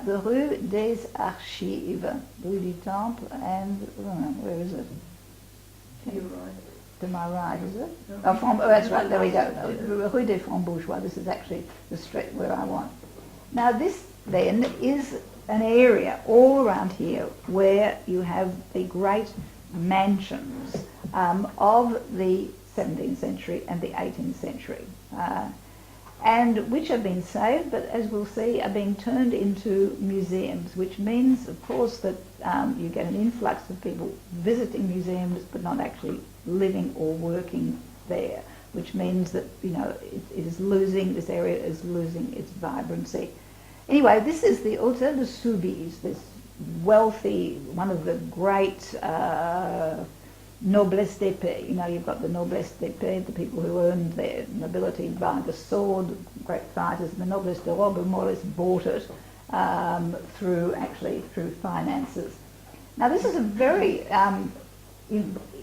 the Rue des Archives, Rue du Temple, and where is it? To your right. To my right, is it? Oh, that's right, there we go. Rue des Francs-Bourgeois, this is actually the street where I want. Now this then is an area all around here where you have the great mansions of the 17th century and the 18th century. And which have been saved, but as we'll see, are being turned into museums, which means, of course, that you get an influx of people visiting museums, but not actually living or working there, which means that, this area is losing its vibrancy. Anyway, this is the Hôtel de Soubise, this wealthy, one of the great noblesse d'épée. You've got the noblesse d'épée, the people who earned their nobility by the sword, great fighters, and the noblesse de robe who more or less bought it through finances. Now this is a very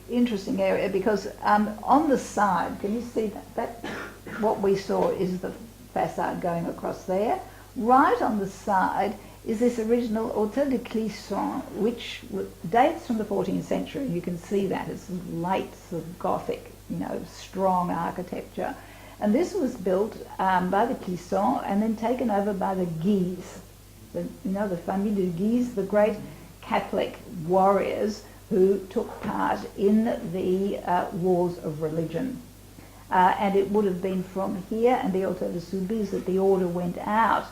interesting area because on the side, can you see that what we saw is the facade going across there? Right on the side is this original Hôtel de Clisson, which dates from the 14th century. You can see that. It's late sort of Gothic, strong architecture. And this was built by the Clisson and then taken over by the Guise. The famille de Guise, the great Catholic warriors who took part in the wars of religion. And it would have been from here and the Hôtel de Soubise that the order went out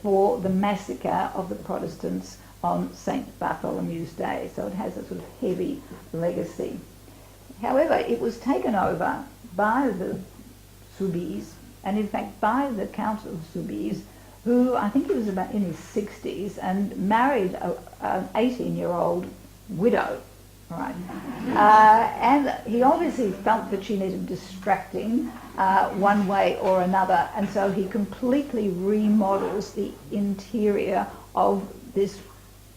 for the massacre of the Protestants on St. Bartholomew's Day. So it has a sort of heavy legacy. However, it was taken over by the Soubise, and in fact by the Count of Soubise, who I think he was about in his 60s and married an 18-year-old widow. Right. And he obviously felt that she needed distracting one way or another, and so he completely remodels the interior of this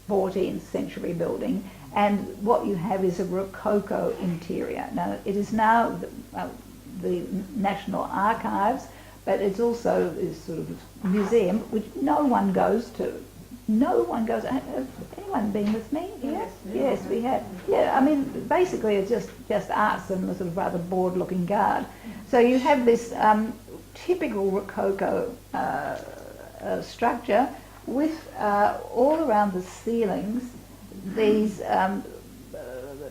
14th century building, and what you have is a Rococo interior. Now, it is now the National Archives, but it's also this sort of museum which no one goes to. No one goes. Has anyone been with me here? Yes, we have. Yeah, I mean, basically it's just us and the sort of rather bored-looking guard. So you have this typical Rococo structure with all around the ceilings these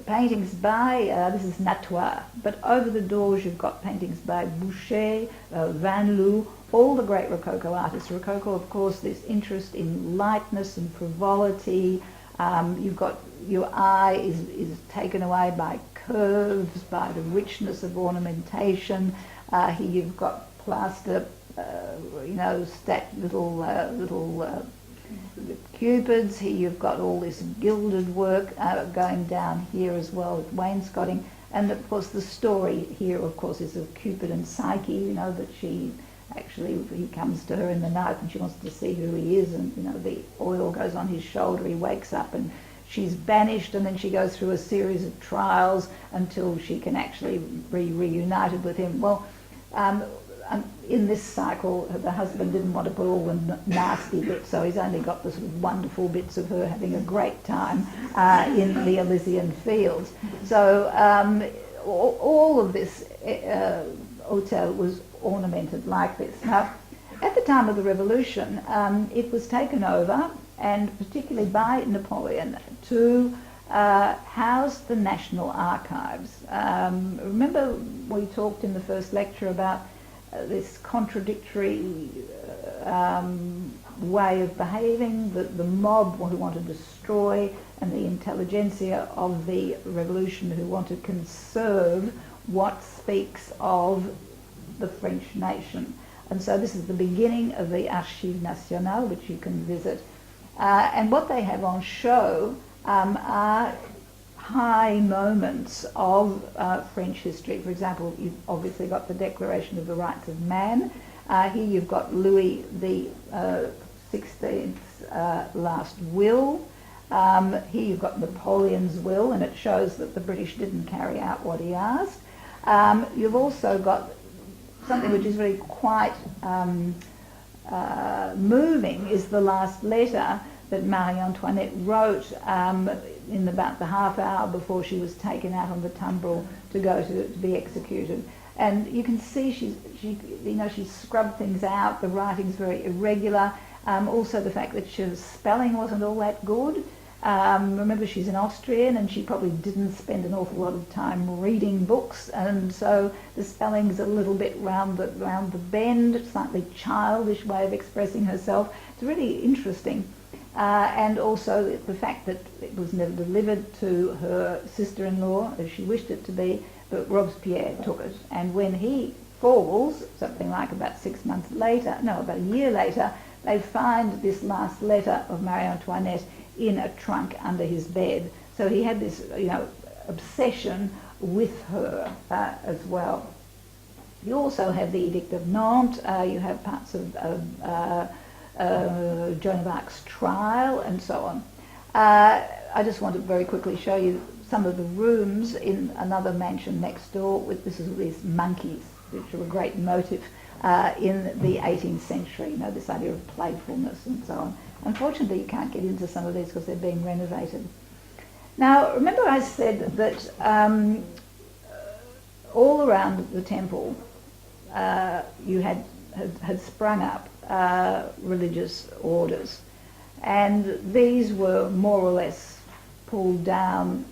paintings by, this is Natoire, but over the doors you've got paintings by Boucher, Van Loo, all the great Rococo artists. Rococo, of course, this interest in lightness and frivolity. You've got your eye is taken away by curves, by the richness of ornamentation. Here you've got plaster, little cupids. Here you've got all this gilded work going down here as well with wainscoting. And of course the story here, of course, is of Cupid and Psyche, that he comes to her in the night and she wants to see who he is, and the oil goes on his shoulder, he wakes up and she's banished, and then she goes through a series of trials until she can actually be reunited with him. Well, in this cycle, the husband didn't want to put all the nasty bits, so he's only got the sort of wonderful bits of her having a great time in the Elysian fields. So all of this hotel was ornamented like this. Now, at the time of the Revolution, it was taken over, and particularly by Napoleon, to house the National Archives. Remember we talked in the first lecture about this contradictory way of behaving, the mob who want to destroy, and the intelligentsia of the revolution who want to conserve what speaks of the French nation. And so this is the beginning of the Archives Nationales, which you can visit. And what they have on show are high moments of French history. For example, you've obviously got the Declaration of the Rights of Man. Here you've got Louis the XVI's last will. Here you've got Napoleon's will, and it shows that the British didn't carry out what he asked. You've also got something which is really quite moving, is the last letter that Marie Antoinette wrote in about the half hour before she was taken out on the tumbril to go to be executed. And you can see she's scrubbed things out. The writing's very irregular. Also the fact that her spelling wasn't all that good. Remember, she's an Austrian, and she probably didn't spend an awful lot of time reading books, and so the spelling's a little bit round the bend, slightly childish way of expressing herself. It's really interesting. And also the fact that it was never delivered to her sister-in-law as she wished it to be, but Robespierre took it. And when he falls, something like about about a year later, they find this last letter of Marie Antoinette in a trunk under his bed. So he had this, obsession with her as well. You also have the Edict of Nantes. You have parts of Joan of Arc's trial and so on. I just want to very quickly show you some of the rooms in another mansion next door with these monkeys, which are a great motif in the 18th century, this idea of playfulness and so on. Unfortunately, you can't get into some of these because they're being renovated. Now, remember I said that all around the temple you had sprung up religious orders, and these were more or less pulled down,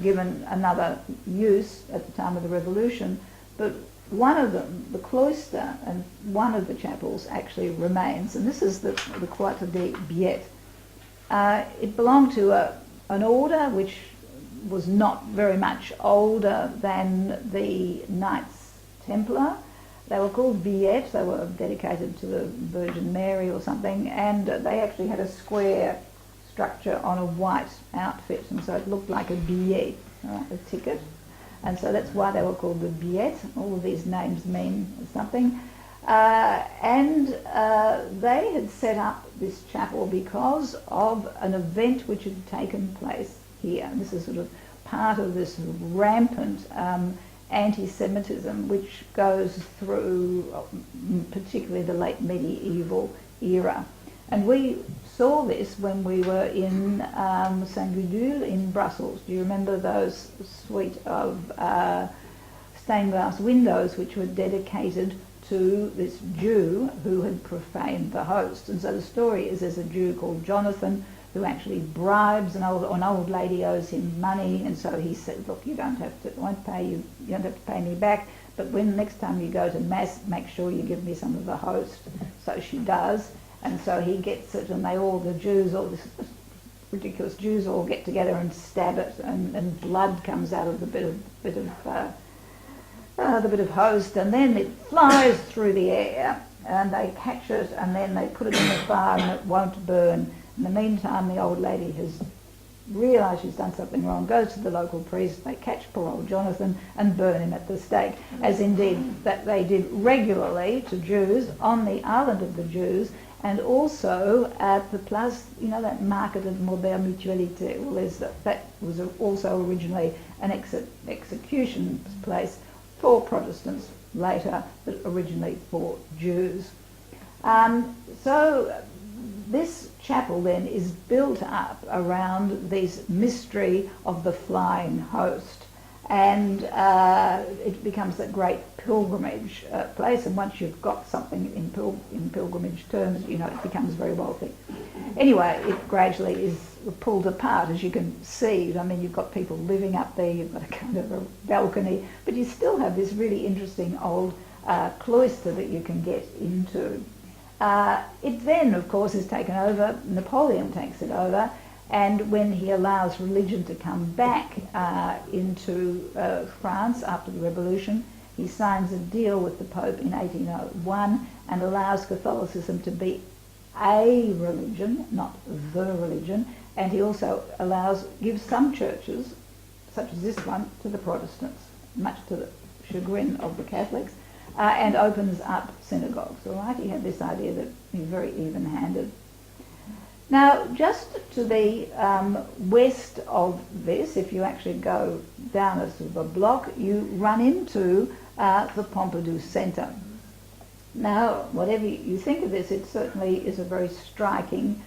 given another use at the time of the Revolution, but one of them, the cloister, and one of the chapels actually remains, and this is the Cloître des Billettes. It belonged to an order which was not very much older than the Knights Templar. They were called Billettes. They were dedicated to the Virgin Mary or something, and they actually had a square structure on a white outfit, and so it looked like a billet, a ticket, and so that's why they were called the Billettes. All of these names mean something. And they had set up this chapel because of an event which had taken place here. And this is sort of part of this rampant anti-Semitism which goes through particularly the late medieval era. And we saw this when we were in Saint-Gudule in Brussels. Do you remember those suite of stained glass windows which were dedicated to this Jew who had profaned the host? And so the story is there's a Jew called Jonathan who actually bribes an old lady owes him money, and so he said, look, I don't have to pay me back, but when next time you go to mass, make sure you give me some of the host. So she does, and so he gets it, and the Jews, all this ridiculous Jews all get together and stab it, and blood comes out of the bit of host, and then it flies through the air, and they catch it, and then they put it in the fire, and it won't burn. In the meantime, the old lady has realised she's done something wrong, goes to the local priest, they catch poor old Jonathan and burn him at the stake, as indeed that they did regularly to Jews on the island of the Jews, and also at the Place, that market of Maubert Mutualité. Well, that was also originally an execution place for Protestants later, but originally for Jews. So this chapel then is built up around this mystery of the flying host, and it becomes a great pilgrimage place, and once you've got something in pilgrimage terms, it becomes very wealthy. Anyway, it gradually is pulled apart, as you can see. I mean, you've got people living up there, you've got a kind of a balcony, but you still have this really interesting old cloister that you can get into. It then, of course, is taken over. Napoleon takes it over, and when he allows religion to come back into France after the Revolution, he signs a deal with the Pope in 1801 and allows Catholicism to be a religion, not the religion, and he also gives some churches, such as this one, to the Protestants, much to the chagrin of the Catholics, and opens up synagogues. All right, he had this idea that he's very even-handed. Now, just to the west of this, if you actually go down a sort of a block, you run into the Pompidou Centre. Now, whatever you think of this, it certainly is a very striking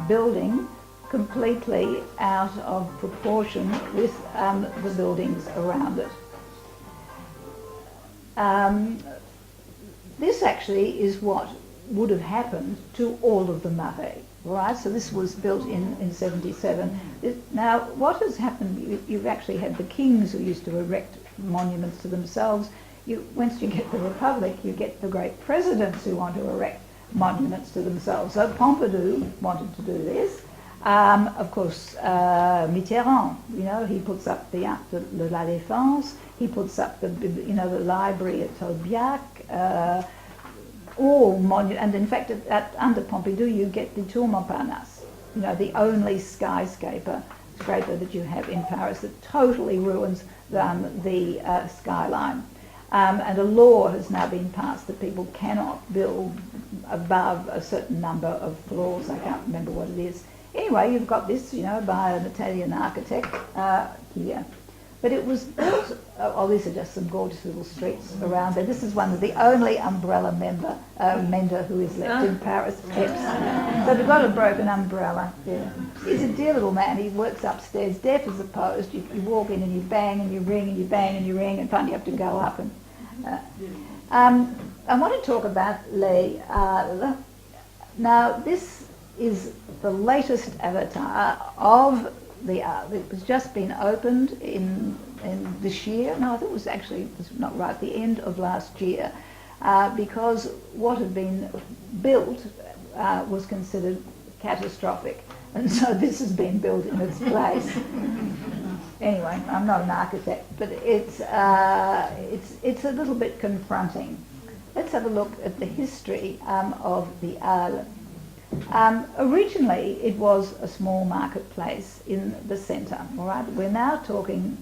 building, completely out of proportion with the buildings around it. This actually is what would have happened to all of the Marais, right? So this was built in 77. Now, what has happened, you've actually had the kings who used to erect monuments to themselves. Once you get the Republic, you get the great presidents who want to erect monuments to themselves. So Pompidou wanted to do this. Of course, Mitterrand, he puts up the Arc de la Défense, he puts up the library at Tolbiac, all monuments, and in fact, under Pompidou, you get the Tour Montparnasse, the only skyscraper that you have in Paris that totally ruins the skyline. And a law has now been passed that people cannot build above a certain number of floors. I can't remember what it is. Anyway, you've got this, by an Italian architect here. But it was built, these are just some gorgeous little streets around there. This is one of the only umbrella mender who is left in Paris, Peps. So they've got a broken umbrella. Yeah. He's a dear little man. He works upstairs, deaf as a post. You walk in and you bang and you ring and you bang and you ring, and finally you have to go up. And I want to talk about now this is the latest avatar of the it was just been opened in this year. No, I think it was actually, it's not right, the end of last year, because what had been built was considered catastrophic, and so this has been built in its place. Anyway, I'm not an architect, but it's a little bit confronting. Let's have a look at the history of the Arles. Originally, it was a small marketplace in the centre. All right, we're now talking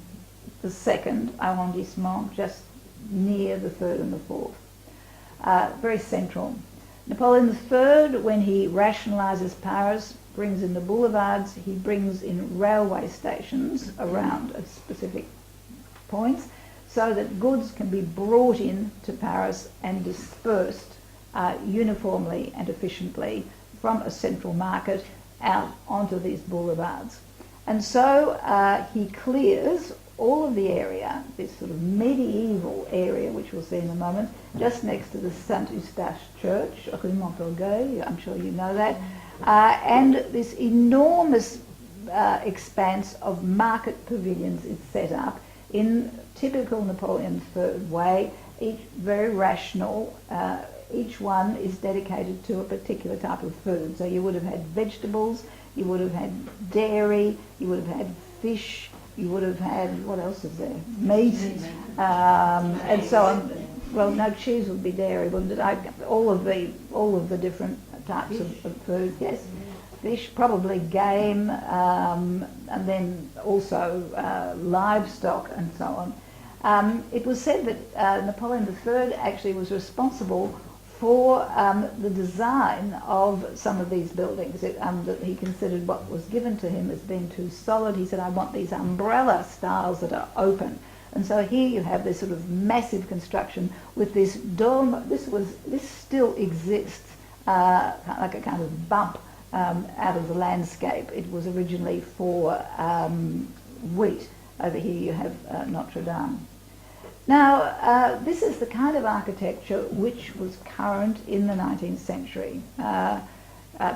the second arrondissement, just near the third and the fourth. Very central. Napoleon III, when he rationalises Paris, brings in the boulevards, he brings in railway stations around at specific points so that goods can be brought in to Paris and dispersed uniformly and efficiently from a central market out onto these boulevards. And so he clears all of the area, this sort of medieval area, which we'll see in a moment, just next to the Saint-Eustache Church, Rue Montorgueil, I'm sure you know that, and this enormous expanse of market pavilions is set up in typical Napoleon III way, each very rational. Each one is dedicated to a particular type of food. So you would have had vegetables, you would have had dairy, you would have had fish, you would have had, what else is there? Meat, and so on. Well, no, cheese would be dairy, wouldn't it? All of the different types of food, yes. Fish, probably game, and then also livestock and so on. It was said that Napoleon III actually was responsible for the design of some of these buildings. That he considered what was given to him as being too solid. He said, I want these umbrella styles that are open. And so here you have this sort of massive construction with this dome. This still exists, like a kind of bump out of the landscape. It was originally for wheat. Over here you have Notre Dame. Now, this is the kind of architecture which was current in the 19th century.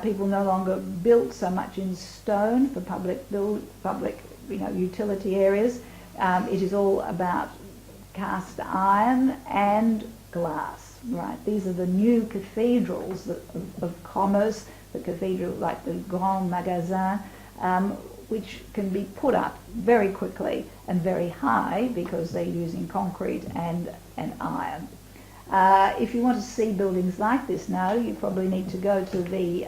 People no longer built so much in stone for public utility areas. It is all about cast iron and glass, right? These are the new cathedrals of commerce, the cathedral like the Grand Magasin, which can be put up very quickly and very high because they're using concrete and iron. If you want to see buildings like this now, you probably need to go to the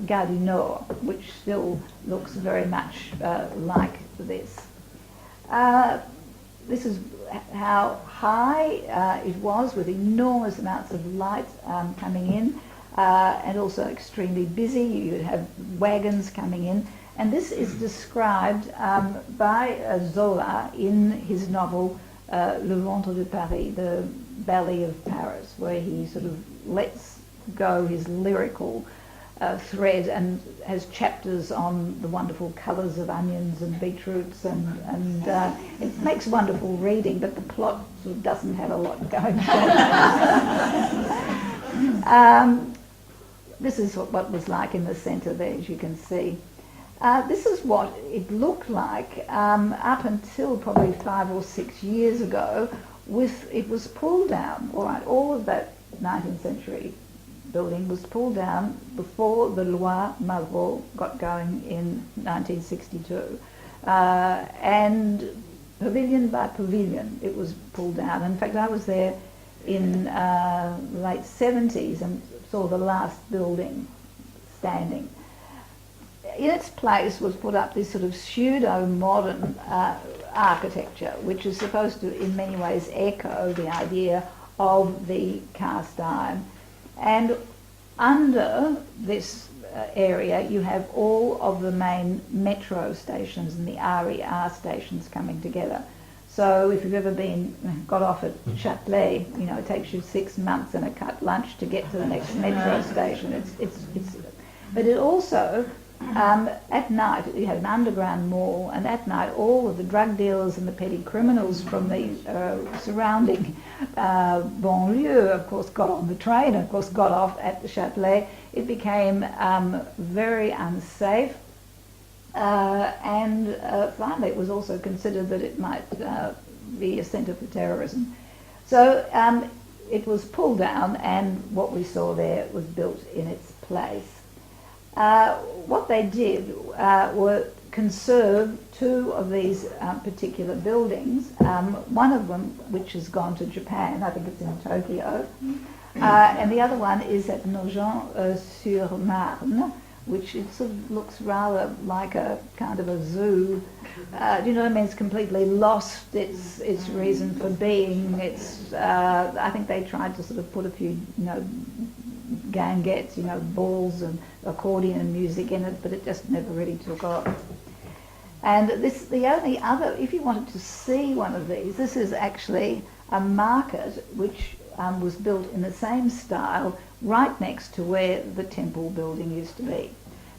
Gare du Nord, which still looks very much like this. This is how high it was, with enormous amounts of light coming in, and also extremely busy. You'd have wagons coming in. And this is described by Zola in his novel Le Ventre de Paris, the Belly of Paris, where he sort of lets go his lyrical thread and has chapters on the wonderful colours of onions and beetroots, and it makes wonderful reading, but the plot sort of doesn't have a lot going on. This is what was like in the centre there, as you can see. This is what it looked like up until probably 5 or 6 years ago. It was pulled down. All right, all of that 19th century building was pulled down before the Loi Malraux got going in 1962, and pavilion by pavilion it was pulled down. In fact, I was there in the late 70s and saw the last building standing. In its place was put up this sort of pseudo-modern architecture, which is supposed to in many ways echo the idea of the cast iron. And under this area you have all of the main metro stations and the RER stations coming together. So if you've ever got off at Châtelet, it takes you 6 months and a cut lunch to get to the next metro station. But it also, at night, you have an underground mall, and at night all of the drug dealers and the petty criminals from the surrounding banlieue, of course, got on the train and, of course, got off at the Châtelet. It became very unsafe. and finally it was also considered that it might be a centre for terrorism. So it was pulled down, and what we saw there was built in its place. What they did were conserve two of these particular buildings. One of them, which has gone to Japan, I think it's in Tokyo, and the other one is at Nogent-sur-Marne, which it sort of looks rather like a kind of a zoo. Do you know what I mean? It's completely lost its reason for being. It's I think they tried to sort of put a few, gangettes, balls and accordion music in it, but it just never really took off. And the only other, if you wanted to see one of these, this is actually a market which was built in the same style right next to where the temple building used to be.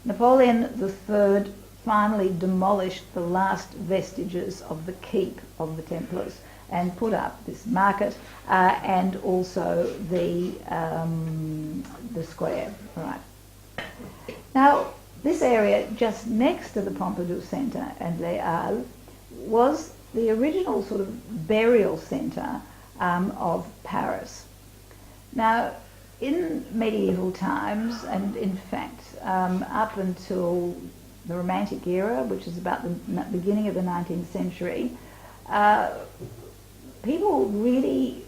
Napoleon III finally demolished the last vestiges of the keep of the Templars and put up this market and also the square. Right. Now, this area just next to the Pompidou Centre and Les Halles was the original sort of burial centre of Paris. Now, in medieval times, and in fact up until the Romantic era, which is about the beginning of the 19th century, people really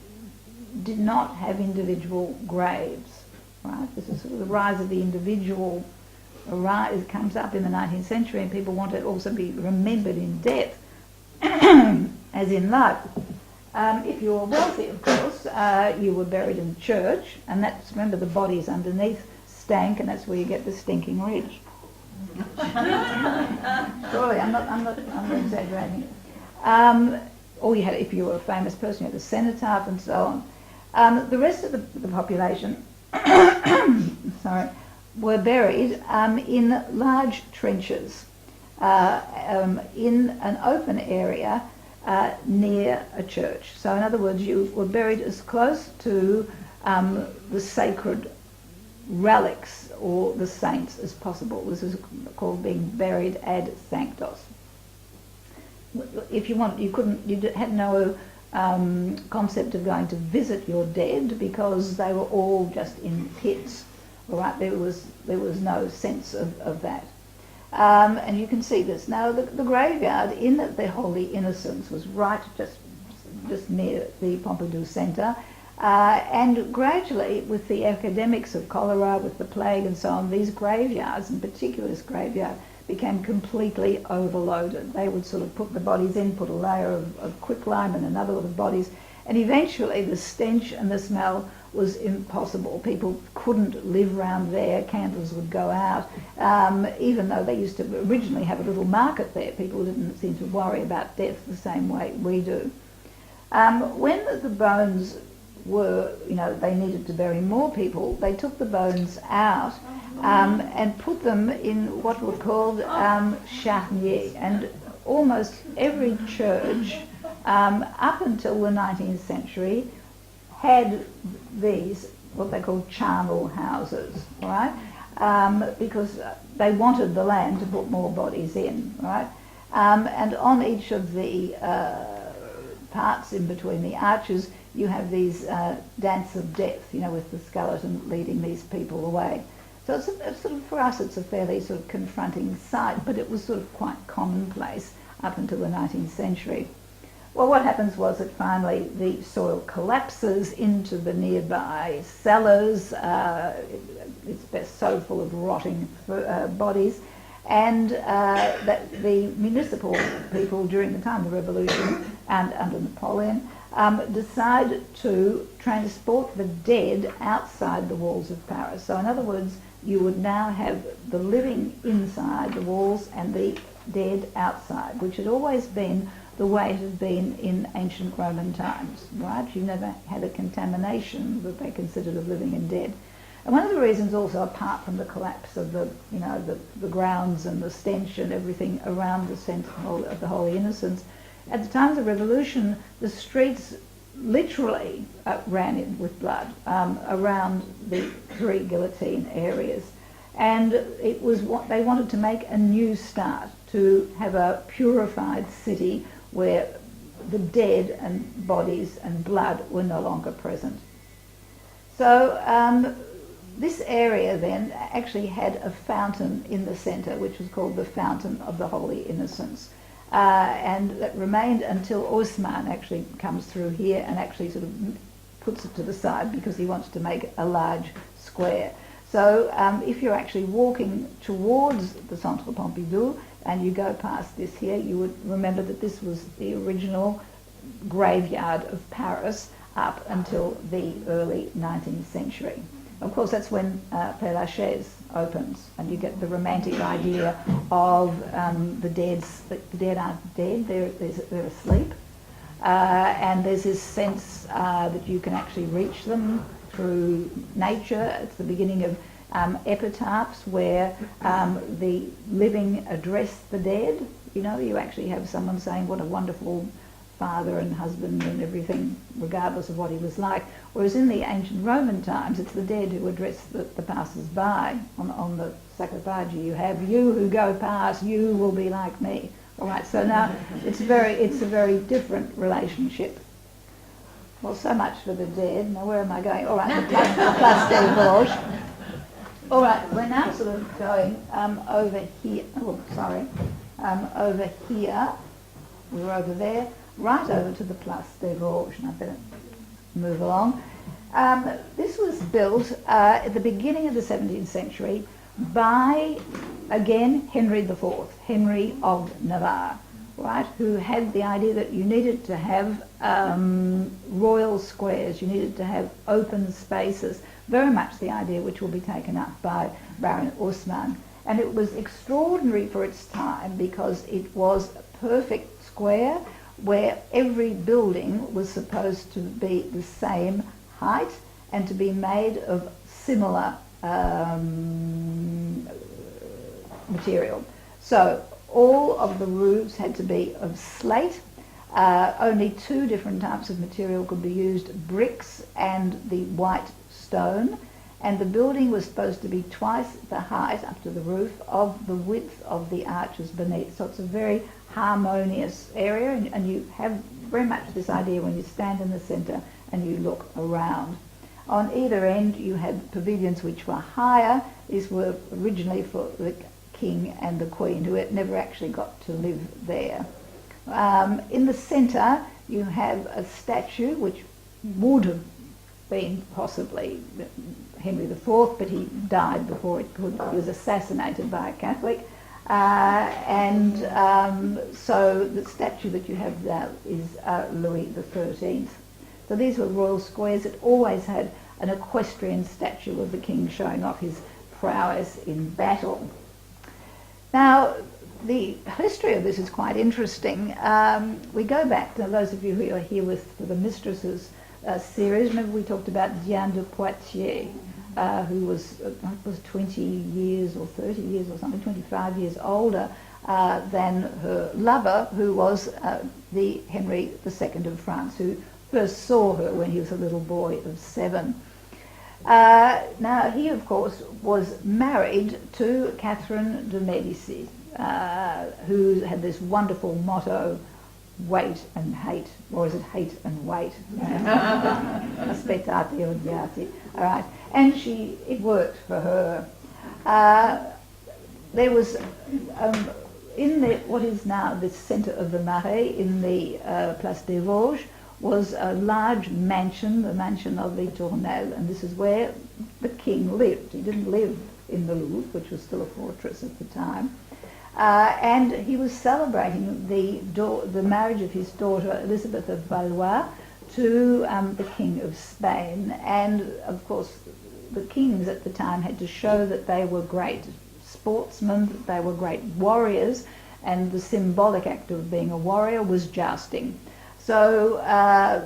did not have individual graves. Right? This is sort of the rise of the individual. It comes up in the 19th century, and people want to also be remembered in death as in life. If you were wealthy, of course, you were buried in the church, and that's, remember, the bodies underneath stank, and that's where you get the stinking rich. Surely, I'm not exaggerating. Or you had, if you were a famous person, you had the cenotaph and so on. The rest of the population, were buried in large trenches in an open area near a church. So in other words, you were buried as close to the sacred relics or the saints as possible. This is called being buried ad sanctos. If you want, you had no concept of going to visit your dead because they were all just in pits. All right, there was no sense of that. And you can see this. Now, the graveyard in the Holy Innocents was right just near the Pompidou Centre. And gradually, with the epidemics of cholera, with the plague and so on, these graveyards, in particular this graveyard, became completely overloaded. They would sort of put the bodies in, put a layer of quicklime and another lot of bodies, and eventually the stench and the smell was impossible. People couldn't live round there. Candles would go out. Even though they used to originally have a little market there, people didn't seem to worry about death the same way we do. When the bones were, they needed to bury more people, they took the bones out and put them in what were called charniers. And almost every church up until the 19th century had these, what they call charnel houses, right? Because they wanted the land to put more bodies in, right? And on each of the parts in between the arches, you have these dance of death, with the skeleton leading these people away. So it's sort of, for us, it's a fairly sort of confronting sight, but it was sort of quite commonplace up until the 19th century. Well, what happens was that finally the soil collapses into the nearby cellars. It's so full of rotting bodies. And that the municipal people during the time of the Revolution and under Napoleon decide to transport the dead outside the walls of Paris. So in other words, you would now have the living inside the walls and the dead outside, which had always been the way it had been in ancient Roman times, right? You never had a contamination that they considered of living and dead. And one of the reasons also, apart from the collapse of the grounds and the stench and everything around the centre of the Holy Innocents, at the time of the Revolution, the streets literally ran in with blood around the three guillotine areas. And it was what they wanted to make a new start, to have a purified city where the dead and bodies and blood were no longer present. So this area then actually had a fountain in the centre, which was called the Fountain of the Holy Innocents. And that remained until Osman actually comes through here and actually sort of puts it to the side because he wants to make a large square. So if you're actually walking towards the Centre Pompidou and you go past this here, you would remember that this was the original graveyard of Paris up until the early 19th century. Of course, that's when Père Lachaise opens, and you get the romantic idea of the dead. The dead aren't dead; they're asleep, and there's this sense that you can actually reach them through nature. It's the beginning of epitaphs where the living address the dead. You know, you actually have someone saying, "What a wonderful father and husband and everything," regardless of what he was like. Whereas in the ancient Roman times, it's the dead who address the passers-by. On the sarcophagi, you have, "You who go past, you will be like me." All right, so now it's a very different relationship. Well, so much for the dead. Now where am I going? All right, the Place des Vosges. All right, we're now sort of going over here. Oh, sorry. Over here. We were over there. Right over to the Place des Vosges, and I better move along. This was built at the beginning of the 17th century by, again, Henry IV, Henry of Navarre, right, who had the idea that you needed to have royal squares, you needed to have open spaces, very much the idea which will be taken up by Baron Haussmann. And it was extraordinary for its time because it was a perfect square where every building was supposed to be the same height and to be made of similar material. So all of the roofs had to be of slate. Only two different types of material could be used, bricks and the white stone. And the building was supposed to be twice the height up to the roof of the width of the arches beneath. So it's a very harmonious area, and you have very much this idea when you stand in the centre and you look around. On either end you had pavilions which were higher. These were originally for the king and the queen, who had never actually got to live there. In the centre you have a statue which would have been possibly Henry IV, but he died before it could. He was assassinated by a Catholic. So the statue that you have there is Louis XIII. So these were royal squares that always had an equestrian statue of the king showing off his prowess in battle. Now, the history of this is quite interesting. We go back to those of you who are here with the Mistresses series. Remember we talked about Diane de Poitiers, who was 20 years or 30 years or something, 25 years older than her lover, who was the Henry II of France, who first saw her when he was a little boy of 7. Now, he, of course, was married to Catherine de Medici, who had this wonderful motto, wait and hate, or is it hate and wait? Aspettate odiate. All right, and it worked for her. There was in what is now the centre of the Marais, in the Place des Vosges, was a large mansion, the mansion of the Tournelles, and this is where the king lived. He didn't live in the Louvre, which was still a fortress at the time. And he was celebrating the marriage of his daughter Elizabeth of Valois to the King of Spain. And of course the kings at the time had to show that they were great sportsmen, that they were great warriors, and the symbolic act of being a warrior was jousting. So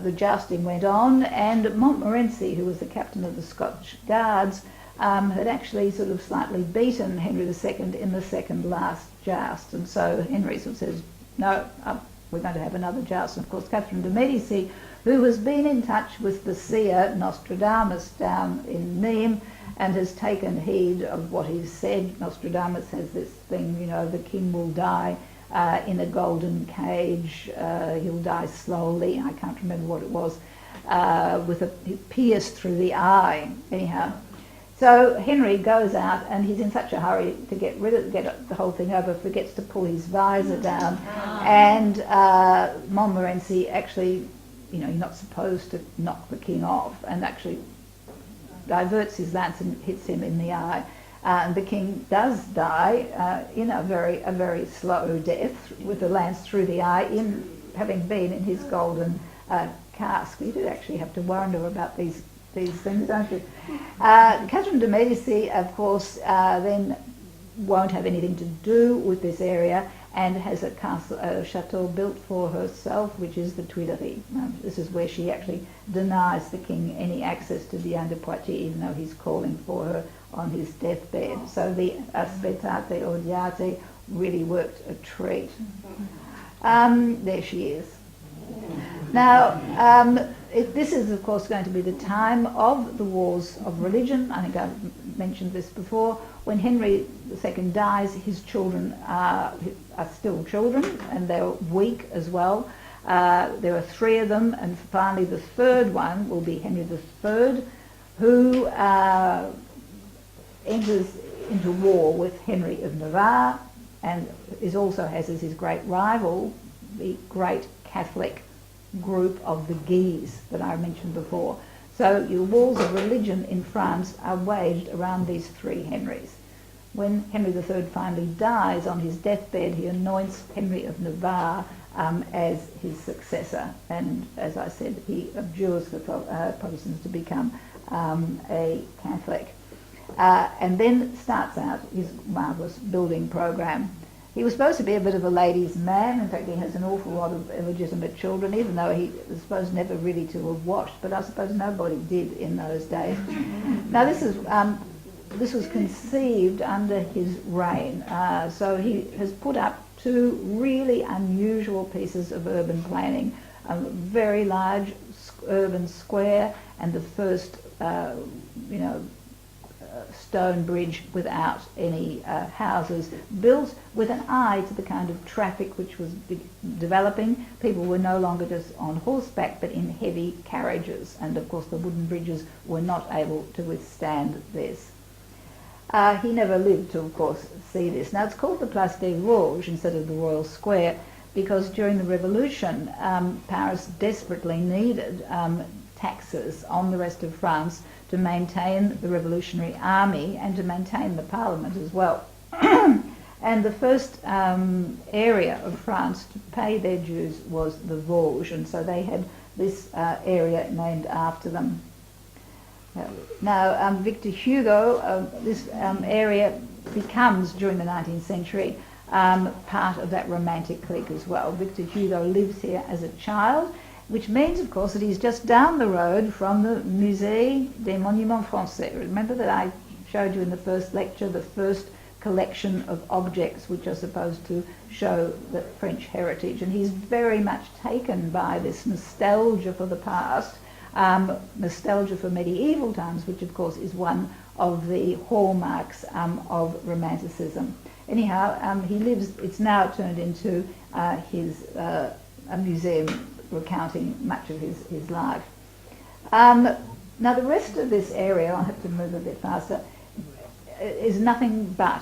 the jousting went on, and Montmorency, who was the captain of the Scotch Guards, had actually sort of slightly beaten Henry II in the second last joust. And so Henry sort of says, no, we're going to have another joust. And of course, Catherine de' Medici, who has been in touch with the seer Nostradamus down in Nîmes and has taken heed of what he's said. Nostradamus has this thing, you know, the king will die in a golden cage, he'll die slowly, I can't remember what it was, with a pierced through the eye, anyhow. So Henry goes out and he's in such a hurry to get the whole thing over, forgets to pull his visor down, and Montmorency actually, you know, you're not supposed to knock the king off, and actually diverts his lance and hits him in the eye. And the king does die in a very slow death with the lance through the eye, in having been in his golden cask. You do actually have to wonder about these things, don't you? Catherine de' Medici, of course, then won't have anything to do with this area and has a castle, a chateau built for herself, which is the Tuileries. This is where she actually denies the king any access to Diane de Poitiers, even though he's calling for her on his deathbed. So the aspettate odiate really worked a treat. There she is. Now, this is, of course, going to be the time of the wars of religion. I think I've mentioned this before. When Henry II dies, his children are still children, and they're weak as well. There are three of them, and finally the third one will be Henry III, who enters into war with Henry of Navarre, and also has as his great rival the great Catholic group of the Guises that I mentioned before. So your wars of religion in France are waged around these three Henrys. When Henry III finally dies on his deathbed, he anoints Henry of Navarre as his successor, and as I said, he abjures the Protestants to become a Catholic, and then starts out his marvellous building program. He was supposed to be a bit of a ladies' man. In fact, he has an awful lot of illegitimate children, even though he was supposed never really to have washed, but I suppose nobody did in those days. Now, this was conceived under his reign, so he has put up two really unusual pieces of urban planning, a very large urban square and the first, stone bridge without any houses, built with an eye to the kind of traffic which was developing. People were no longer just on horseback but in heavy carriages, and of course the wooden bridges were not able to withstand this. He never lived to, of course, see this. Now, it's called the Place des Vosges instead of the Royal Square because during the Revolution, Paris desperately needed taxes on the rest of France to maintain the revolutionary army and to maintain the parliament as well. And the first area of France to pay their dues was the Vosges, and so they had this area named after them. Now, Victor Hugo, this area becomes, during the 19th century, part of that romantic clique as well. Victor Hugo lives here as a child, which means, of course, that he's just down the road from the Musée des Monuments Français. Remember that I showed you in the first lecture the first collection of objects which are supposed to show the French heritage, and he's very much taken by this nostalgia for the past, nostalgia for medieval times, which of course is one of the hallmarks of Romanticism. Anyhow, he lives, it's now turned into a museum recounting much of his life. Now the rest of this area, I'll have to move a bit faster, is nothing but,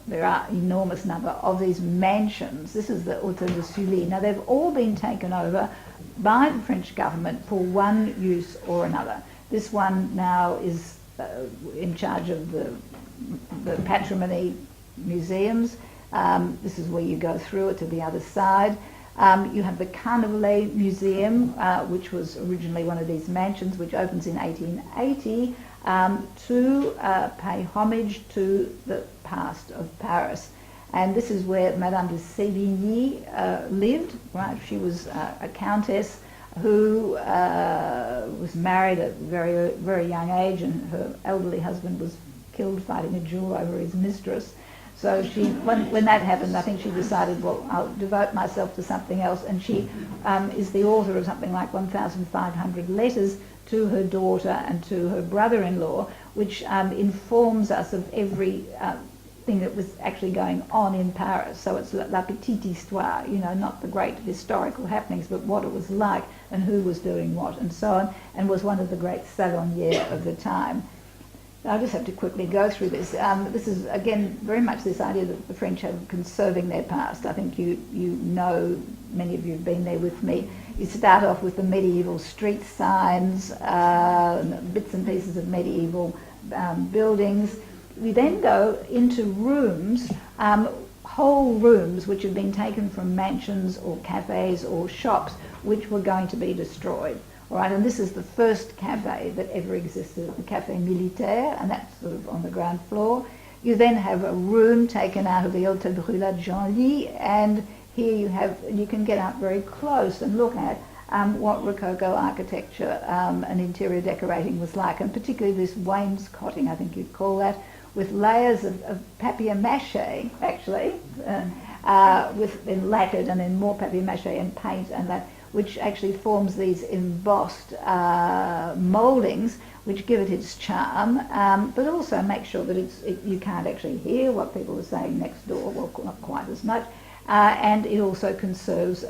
there are enormous number of these mansions. This is the Hôtel de Sully. Now they've all been taken over by the French government for one use or another. This one now is in charge of the patrimony museums. This is where you go through it to the other side. You have the Carnavalet Museum, which was originally one of these mansions, which opens in 1880 to pay homage to the past of Paris. And this is where Madame de Sévigné lived, right? She was a countess who was married at a very, very young age, and her elderly husband was killed fighting a duel over his mistress. So when that happened, I think she decided, well, I'll devote myself to something else. And she is the author of something like 1,500 letters to her daughter and to her brother-in-law, which informs us of every thing that was actually going on in Paris. So it's la petite histoire, not the great historical happenings, but what it was like and who was doing what and so on, and was one of the great saloniers of the time. I just have to quickly go through this. This is, again, very much this idea that the French have conserving their past. I think you know, many of you have been there with me. You start off with the medieval street signs, bits and pieces of medieval buildings. We then go into rooms, whole rooms which have been taken from mansions or cafes or shops which were going to be destroyed. All right, and this is the first cafe that ever existed, the Café Militaire, and that's sort of on the ground floor. You then have a room taken out of the Hôtel Brûlade Genlis, and here you can get up very close and look at what Rococo architecture and interior decorating was like, and particularly this wainscoting, I think you'd call that, with layers of papier-mâché, actually, with then lacquered and then more papier-mâché and paint and that, which actually forms these embossed mouldings which give it its charm, but also make sure that you can't actually hear what people are saying next door, well, not quite as much, and it also conserves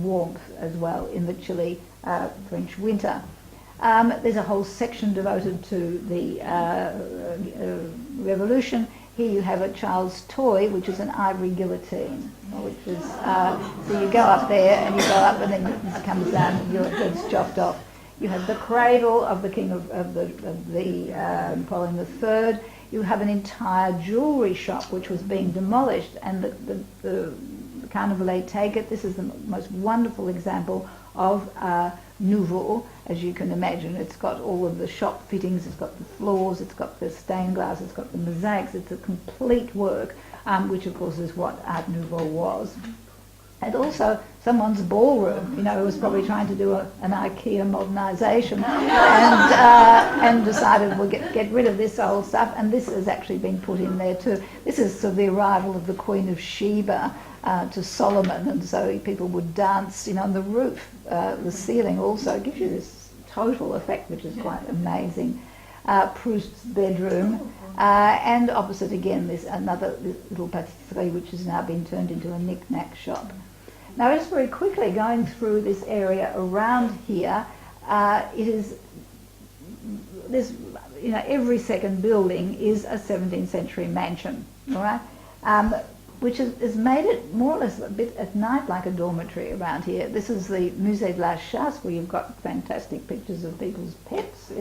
warmth as well in the chilly French winter. There's a whole section devoted to the Revolution. Here you have a child's toy, which is an ivory guillotine, which is, so you go up there and you go up and then it comes down and your head's chopped off. You have the cradle of the king of Napoleon III. You have an entire jewellery shop which was being demolished, and the Carnavalet take it. This is the most wonderful example of nouveau, as you can imagine. It's got all of the shop fittings, it's got the floors, it's got the stained glass, it's got the mosaics. It's a complete work, which of course is what Art Nouveau was. And also someone's ballroom, who was probably trying to do an IKEA modernisation and decided we'll get rid of this old stuff, and this has actually been put in there too. This is sort of the arrival of the Queen of Sheba to Solomon, and so people would dance, on the roof. The ceiling also gives you this total effect, which is quite amazing. Proust's bedroom, and opposite again this little patisserie which has now been turned into a knick-knack shop. Now, just very quickly going through this area around here, every second building is a 17th century mansion, all right? Which has made it more or less a bit at night like a dormitory around here. This is the Musée de la Chasse, where you've got fantastic pictures of people's pets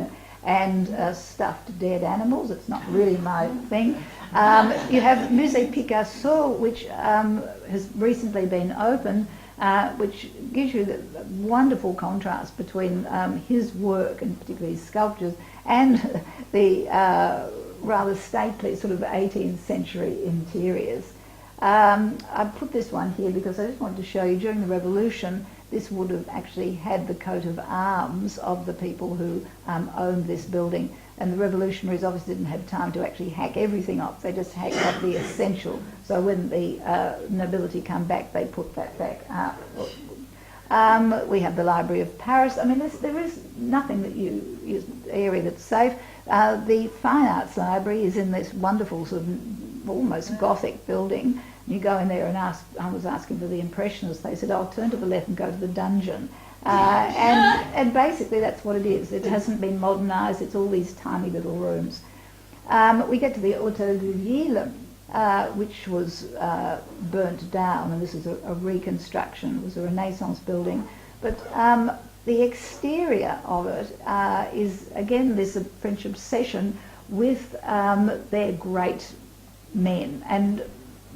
and stuffed dead animals. It's not really my thing. You have Musée Picasso, which has recently been opened, which gives you the wonderful contrast between his work, and particularly his sculptures, and the rather stately sort of 18th century interiors. I put this one here because I just wanted to show you, during the Revolution, this would have actually had the coat of arms of the people who owned this building, and the revolutionaries obviously didn't have time to actually hack everything off. They just hacked off the essential. So when the nobility come back, they put that back up. We have the Library of Paris. I mean, there is nothing that area that's safe. The Fine Arts Library is in this wonderful sort of almost Gothic building. You go in there and I was asking for the Impressionists. They said, "Oh, turn to the left and go to the dungeon." And basically that's what it is. It hasn't been modernised. It's all these tiny little rooms. We get to the Hôtel de Ville, which was burnt down, and this is a reconstruction. It was a Renaissance building. But the exterior of it is, again, this French obsession with their great men. And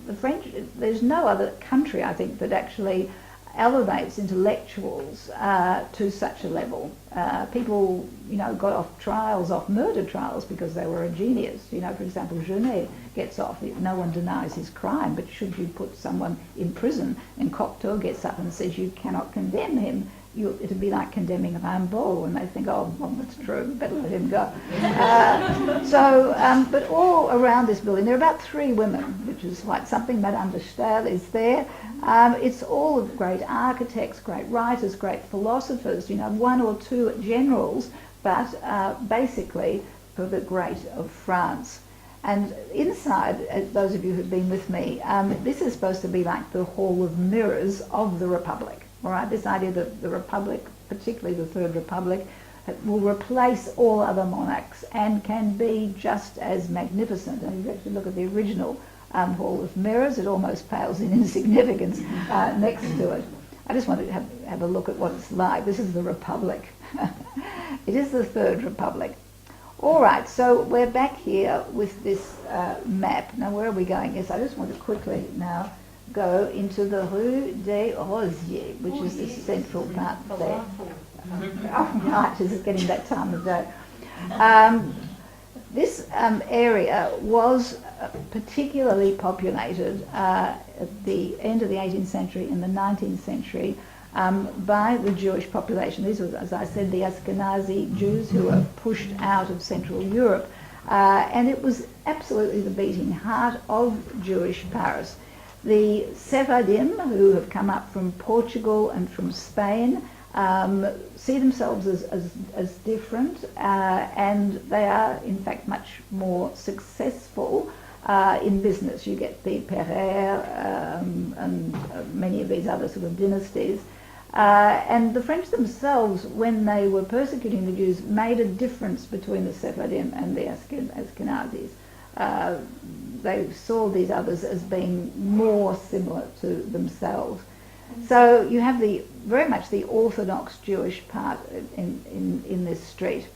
the French, there's no other country, I think, that actually elevates intellectuals to such a level. People, got off murder trials because they were a genius. For example, Genet gets off. No one denies his crime, but should you put someone in prison, and Cocteau gets up and says you cannot condemn him, it'd be like condemning Rimbaud, and they think, oh, well, that's true, better let him go. But all around this building, there are about 3 women, which is quite something. Madame de Stael is there. It's all of great architects, great writers, great philosophers, 1 or 2 generals, but basically for the great of France. And inside, those of you who've been with me, this is supposed to be like the Hall of Mirrors of the Republic. All right, this idea that the Republic, particularly the Third Republic, will replace all other monarchs and can be just as magnificent. And if you actually look at the original Hall of Mirrors, it almost pales in insignificance next to it. I just want to have a look at what it's like. This is the Republic. It is the Third Republic. All right, so we're back here with this map. Now, where are we going? Yes, I just want to quickly now go into the Rue des Rosiers, which is the central part there. Oh, right, this is getting that time of day. This area was particularly populated at the end of the 18th century and the 19th century by the Jewish population. These were, as I said, the Ashkenazi Jews who were pushed out of Central Europe. And it was absolutely the beating heart of Jewish Paris. The Sephardim, who have come up from Portugal and from Spain, see themselves as different, and they are, in fact, much more successful in business. You get the Perret and many of these other sort of dynasties. And the French themselves, when they were persecuting the Jews, made a difference between the Sephardim and the Ashkenazis. They saw these others as being more similar to themselves. So you have very much the Orthodox Jewish part in this street.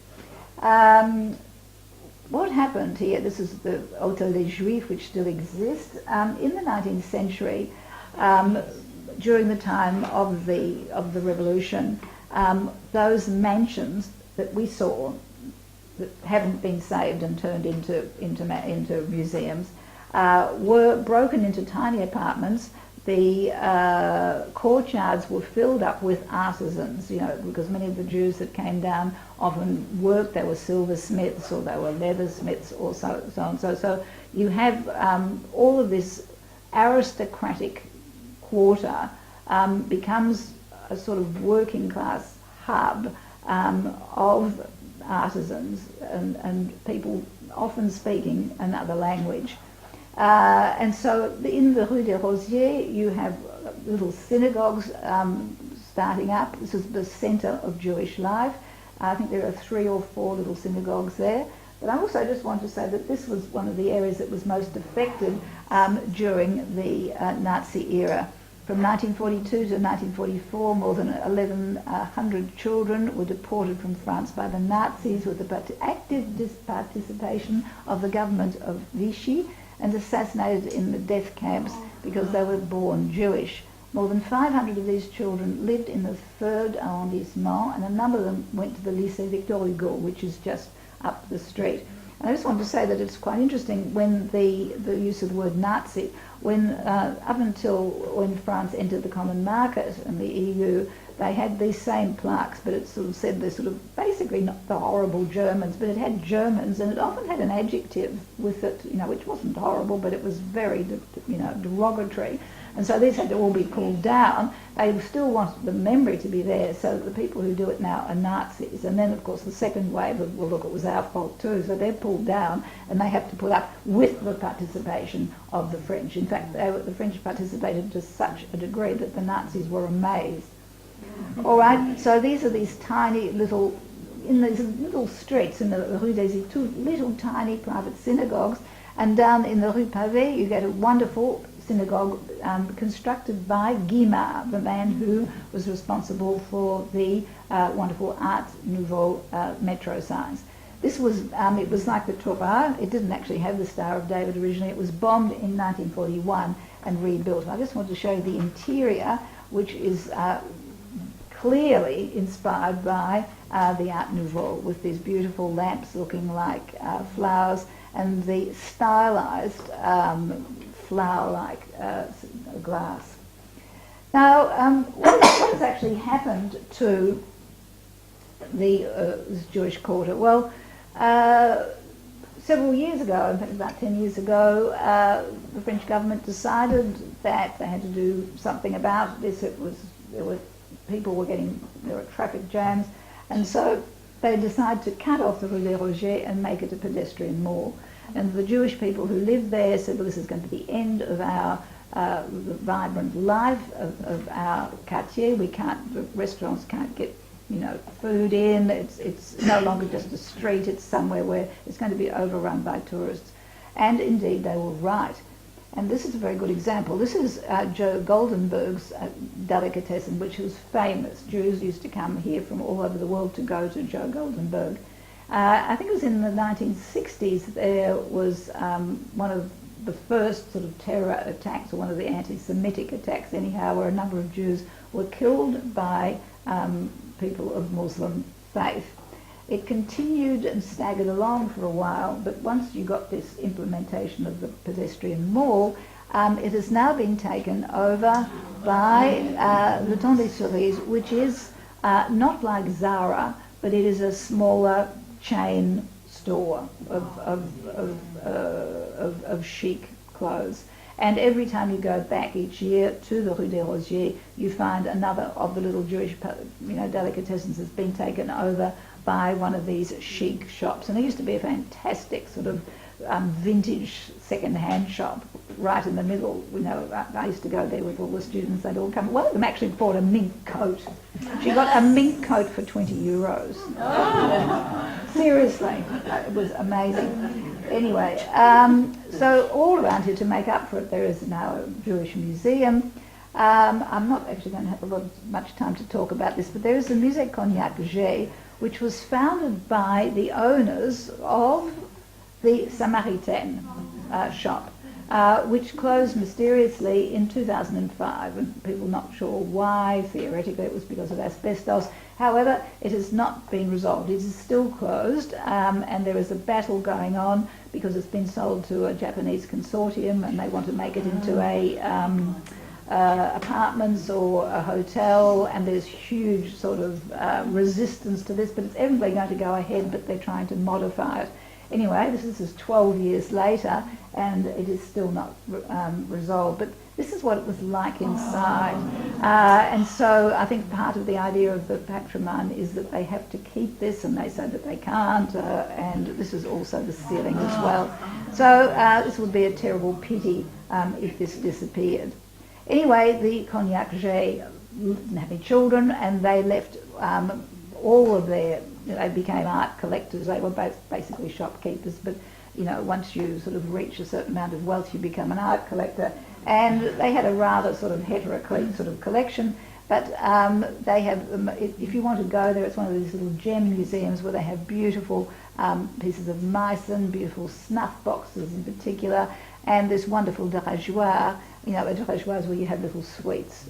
What happened here, this is the Hôtel des Juifs, which still exists, in the 19th century, during the time of the Revolution, those mansions that we saw that haven't been saved and turned into museums were broken into tiny apartments. The courtyards were filled up with artisans, because many of the Jews that came down often worked. They were silversmiths or they were leathersmiths or so on. So you have all of this aristocratic quarter becomes a sort of working class hub of artisans and people often speaking another language. And so in the Rue des Rosiers you have little synagogues starting up. This is the centre of Jewish life. I think there are 3 or 4 little synagogues there. But I also just want to say that this was one of the areas that was most affected during the Nazi era. From 1942 to 1944, more than 1,100 children were deported from France by the Nazis with the active participation of the government of Vichy and assassinated in the death camps because they were born Jewish. More than 500 of these children lived in the 3rd arrondissement, and a number of them went to the Lycée Victor Hugo, which is just up the street. And I just want to say that it's quite interesting when the use of the word Nazi, up until when France entered the common market and the EU, they had these same plaques, but it sort of said they're sort of basically not the horrible Germans, but it had Germans, and it often had an adjective with it, which wasn't horrible, but it was very, derogatory. And so these had to all be pulled down. They still wanted the memory to be there, so that the people who do it now are Nazis. And then, of course, the second wave of, well, look, it was our fault too, so they're pulled down, and they have to put up with the participation of the French. In fact, the French participated to such a degree that the Nazis were amazed. All right, so these are these tiny little, in these little streets in the Rue des Étoufes, little tiny private synagogues, and down in the Rue Pavée you get a wonderful synagogue constructed by Guimard, the man who was responsible for the wonderful Art Nouveau metro signs. This was, it was like the Torah. It didn't actually have the Star of David originally. It was bombed in 1941 and rebuilt. I just want to show you the interior, which is clearly inspired by the Art Nouveau, with these beautiful lamps looking like flowers and the stylized flower-like glass. Now, what has actually happened to this Jewish quarter? Well, several years ago, in fact about 10 years ago, the French government decided that they had to do something about this. There were traffic jams, and so they decided to cut off the Rue des Rogers and make it a pedestrian mall. And the Jewish people who lived there said, well, this is going to be the end of our the vibrant life of our quartier. The restaurants can't get food in. It's no longer just a street. It's somewhere where it's going to be overrun by tourists. And indeed, they were right. And this is a very good example. This is Joe Goldenberg's delicatessen, which was famous. Jews used to come here from all over the world to go to Joe Goldenberg. I think it was in the 1960s there was one of the first sort of terror attacks, or one of the anti-Semitic attacks anyhow, where a number of Jews were killed by people of Muslim faith. It continued and staggered along for a while, but once you got this implementation of the pedestrian mall, it has now been taken over by Le Temps des Cerises, which is not like Zara, but it is a smaller chain store of chic clothes. And every time you go back each year to the Rue des Rosiers, you find another of the little Jewish delicatessens has been taken over by one of these chic shops. And there used to be a fantastic sort of vintage second-hand shop right in the middle. I used to go there with all the students. They'd all come. One of them actually bought a mink coat. She got a mink coat for 20 euros. Seriously, it was amazing. Anyway, so all around here, to make up for it, there is now a Jewish museum. I'm not actually going to have much time to talk about this, but there is the Musée Cognac G, which was founded by the owners of the Samaritan shop, which closed mysteriously in 2005, and people are not sure why. Theoretically it was because of asbestos. However, it has not been resolved. It is still closed, and there is a battle going on because it's been sold to a Japanese consortium, and they want to make it into a apartments or a hotel, and there's huge sort of resistance to this, but it's evidently going to go ahead, but they're trying to modify it. Anyway, this is 12 years later, and it is still not resolved, but this is what it was like inside. And so I think part of the idea of the patrimoine is that they have to keep this, and they say that they can't, and this is also the ceiling as well. So this would be a terrible pity if this disappeared. Anyway, the Cognac G didn't have any children, and they left all of they became art collectors. They were both basically shopkeepers, but once you sort of reach a certain amount of wealth, you become an art collector. And they had a rather sort of heteroclite sort of collection, but they have, if you want to go there, it's one of these little gem museums where they have beautiful pieces of Meissen, beautiful snuff boxes in particular, and this wonderful drageoir. A drageoir is where you have little sweets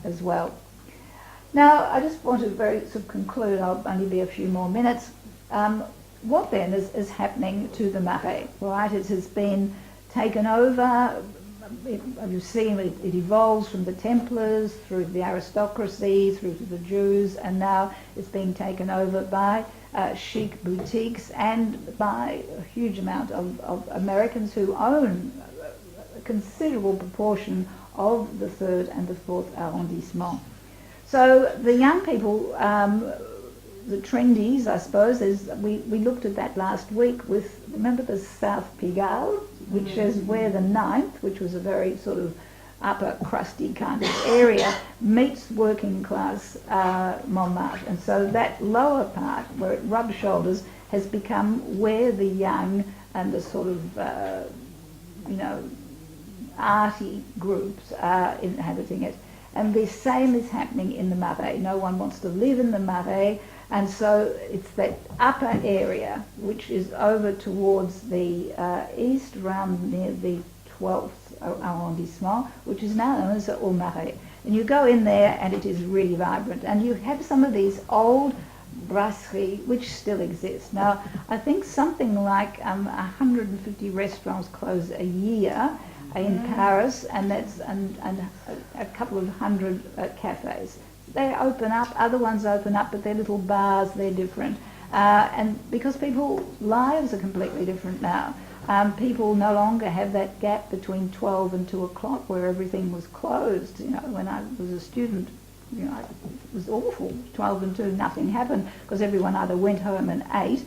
as well. Now, I just want to very sort of conclude. I'll only be a few more minutes. What then is happening to the Marais? Right, it has been taken over. You've seen it evolves from the Templars through the aristocracy, through to the Jews, and now it's being taken over by chic boutiques and by a huge amount of Americans who own a considerable proportion of the 3rd and the 4th arrondissement. So the young people, the trendies, I suppose, we looked at that last week with, remember the South Pigalle, which is where the 9th, which was a very sort of upper crusty kind of area, meets working class Montmartre. And so that lower part, where it rubs shoulders, has become where the young and the sort of, arty groups are inhabiting it. And the same is happening in the Marais. No one wants to live in the Marais, and so it's that upper area, which is over towards the east, around near the 12th arrondissement, which is now known as the Marais. And you go in there, and it is really vibrant. And you have some of these old brasseries, which still exist. Now, I think something like 150 restaurants close a year, in Paris, and that's and a couple of hundred cafes. They open up, other ones open up, but they're little bars, they're different. And because people's lives are completely different now, people no longer have that gap between 12 and 2 o'clock where everything was closed. You know, when I was a student, you know, it was awful. 12 and 2, nothing happened because everyone either went home and ate,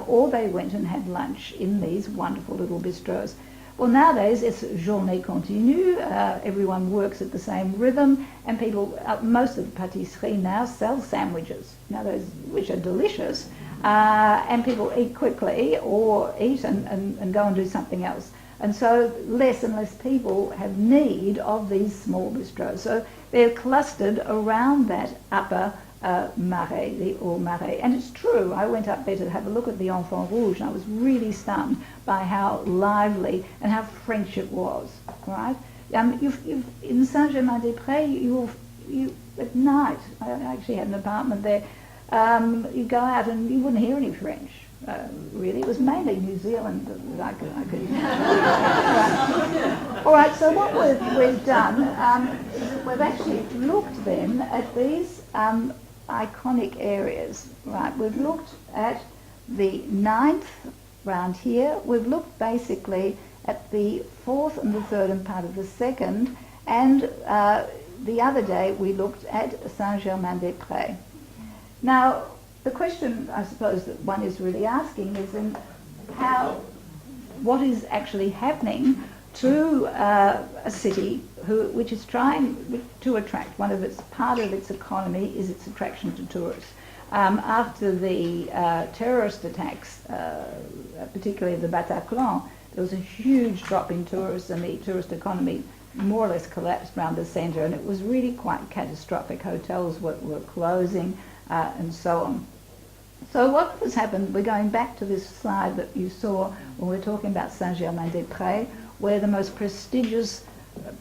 or they went and had lunch in these wonderful little bistros. Well, nowadays it's journée continue. Everyone works at the same rhythm, and people, most of the patisserie now sell sandwiches, now those which are delicious, and people eat quickly or eat and go and do something else. And so less and less people have need of these small bistros. So they're clustered around that upper Marais, the Haut Marais. And it's true, I went up there to have a look at the Enfant Rouge, and I was really stunned by how lively and how French it was, right? In Saint-Germain-des-Prés, you at night, I actually had an apartment there, you go out and you wouldn't hear any French. Really, it was mainly New Zealand that I could All right, so what we've done is we've actually looked then at these iconic areas, right? We've looked at the 9th round here. We've looked basically at the 4th and the 3rd and part of the 2nd, and the other day we looked at Saint-Germain-des-Prés. Now, the question, I suppose, that one is really asking is in what is actually happening to a city which is trying to attract, part of its economy is its attraction to tourists. After the terrorist attacks, particularly the Bataclan, there was a huge drop in tourists, and the tourist economy more or less collapsed around the centre, and it was really quite catastrophic. Hotels were closing, and so on. So what has happened, we're going back to this slide that you saw when we were talking about Saint-Germain-des-Prés, where the most prestigious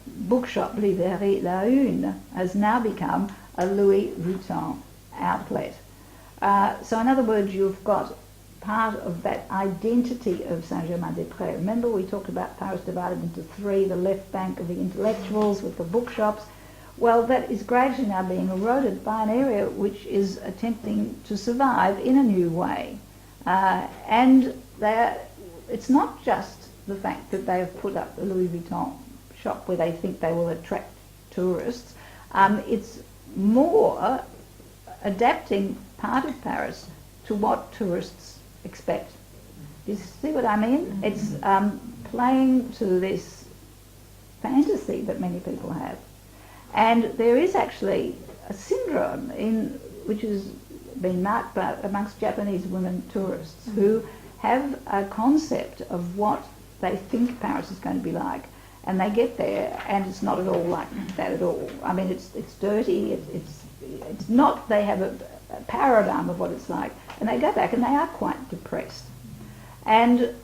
bookshop, Librairie La Une, has now become a Louis Vuitton outlet. So in other words, you've got part of that identity of Saint-Germain-des-Prés. Remember we talked about Paris divided into 3, the left bank of the intellectuals with the bookshops. Well, that is gradually now being eroded by an area which is attempting to survive in a new way. And it's not just the fact that they have put up a Louis Vuitton shop where they think they will attract tourists. It's more adapting part of Paris to what tourists expect. Do you see what I mean? It's playing to this fantasy that many people have. And there is actually a syndrome which has been marked amongst Japanese women tourists who have a concept of what they think Paris is going to be like, and they get there and it's not at all like that at all. I mean, it's dirty, it's not, they have a paradigm of what it's like, and they go back and they are quite depressed. And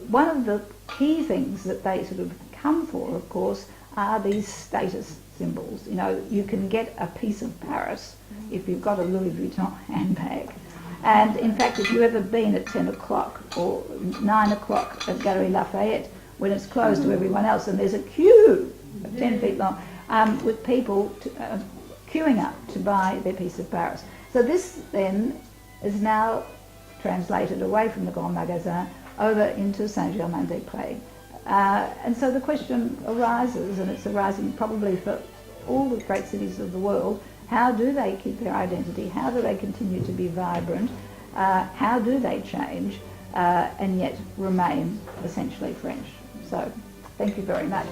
one of the key things that they sort of come for, of course, are these status symbols. You know, you can get a piece of Paris if you've got a Louis Vuitton handbag. And in fact, if you've ever been at 10 o'clock or 9 o'clock at Galerie Lafayette, when it's closed to everyone else, and there's a queue of 10 feet long with people queuing up to buy their piece of Paris. So this then is now translated away from the Grand Magasin over into Saint-Germain-des-Prés. And so the question arises, and it's arising probably for all the great cities of the world, how do they keep their identity? How do they continue to be vibrant? How do they change and yet remain essentially French? So thank you very much.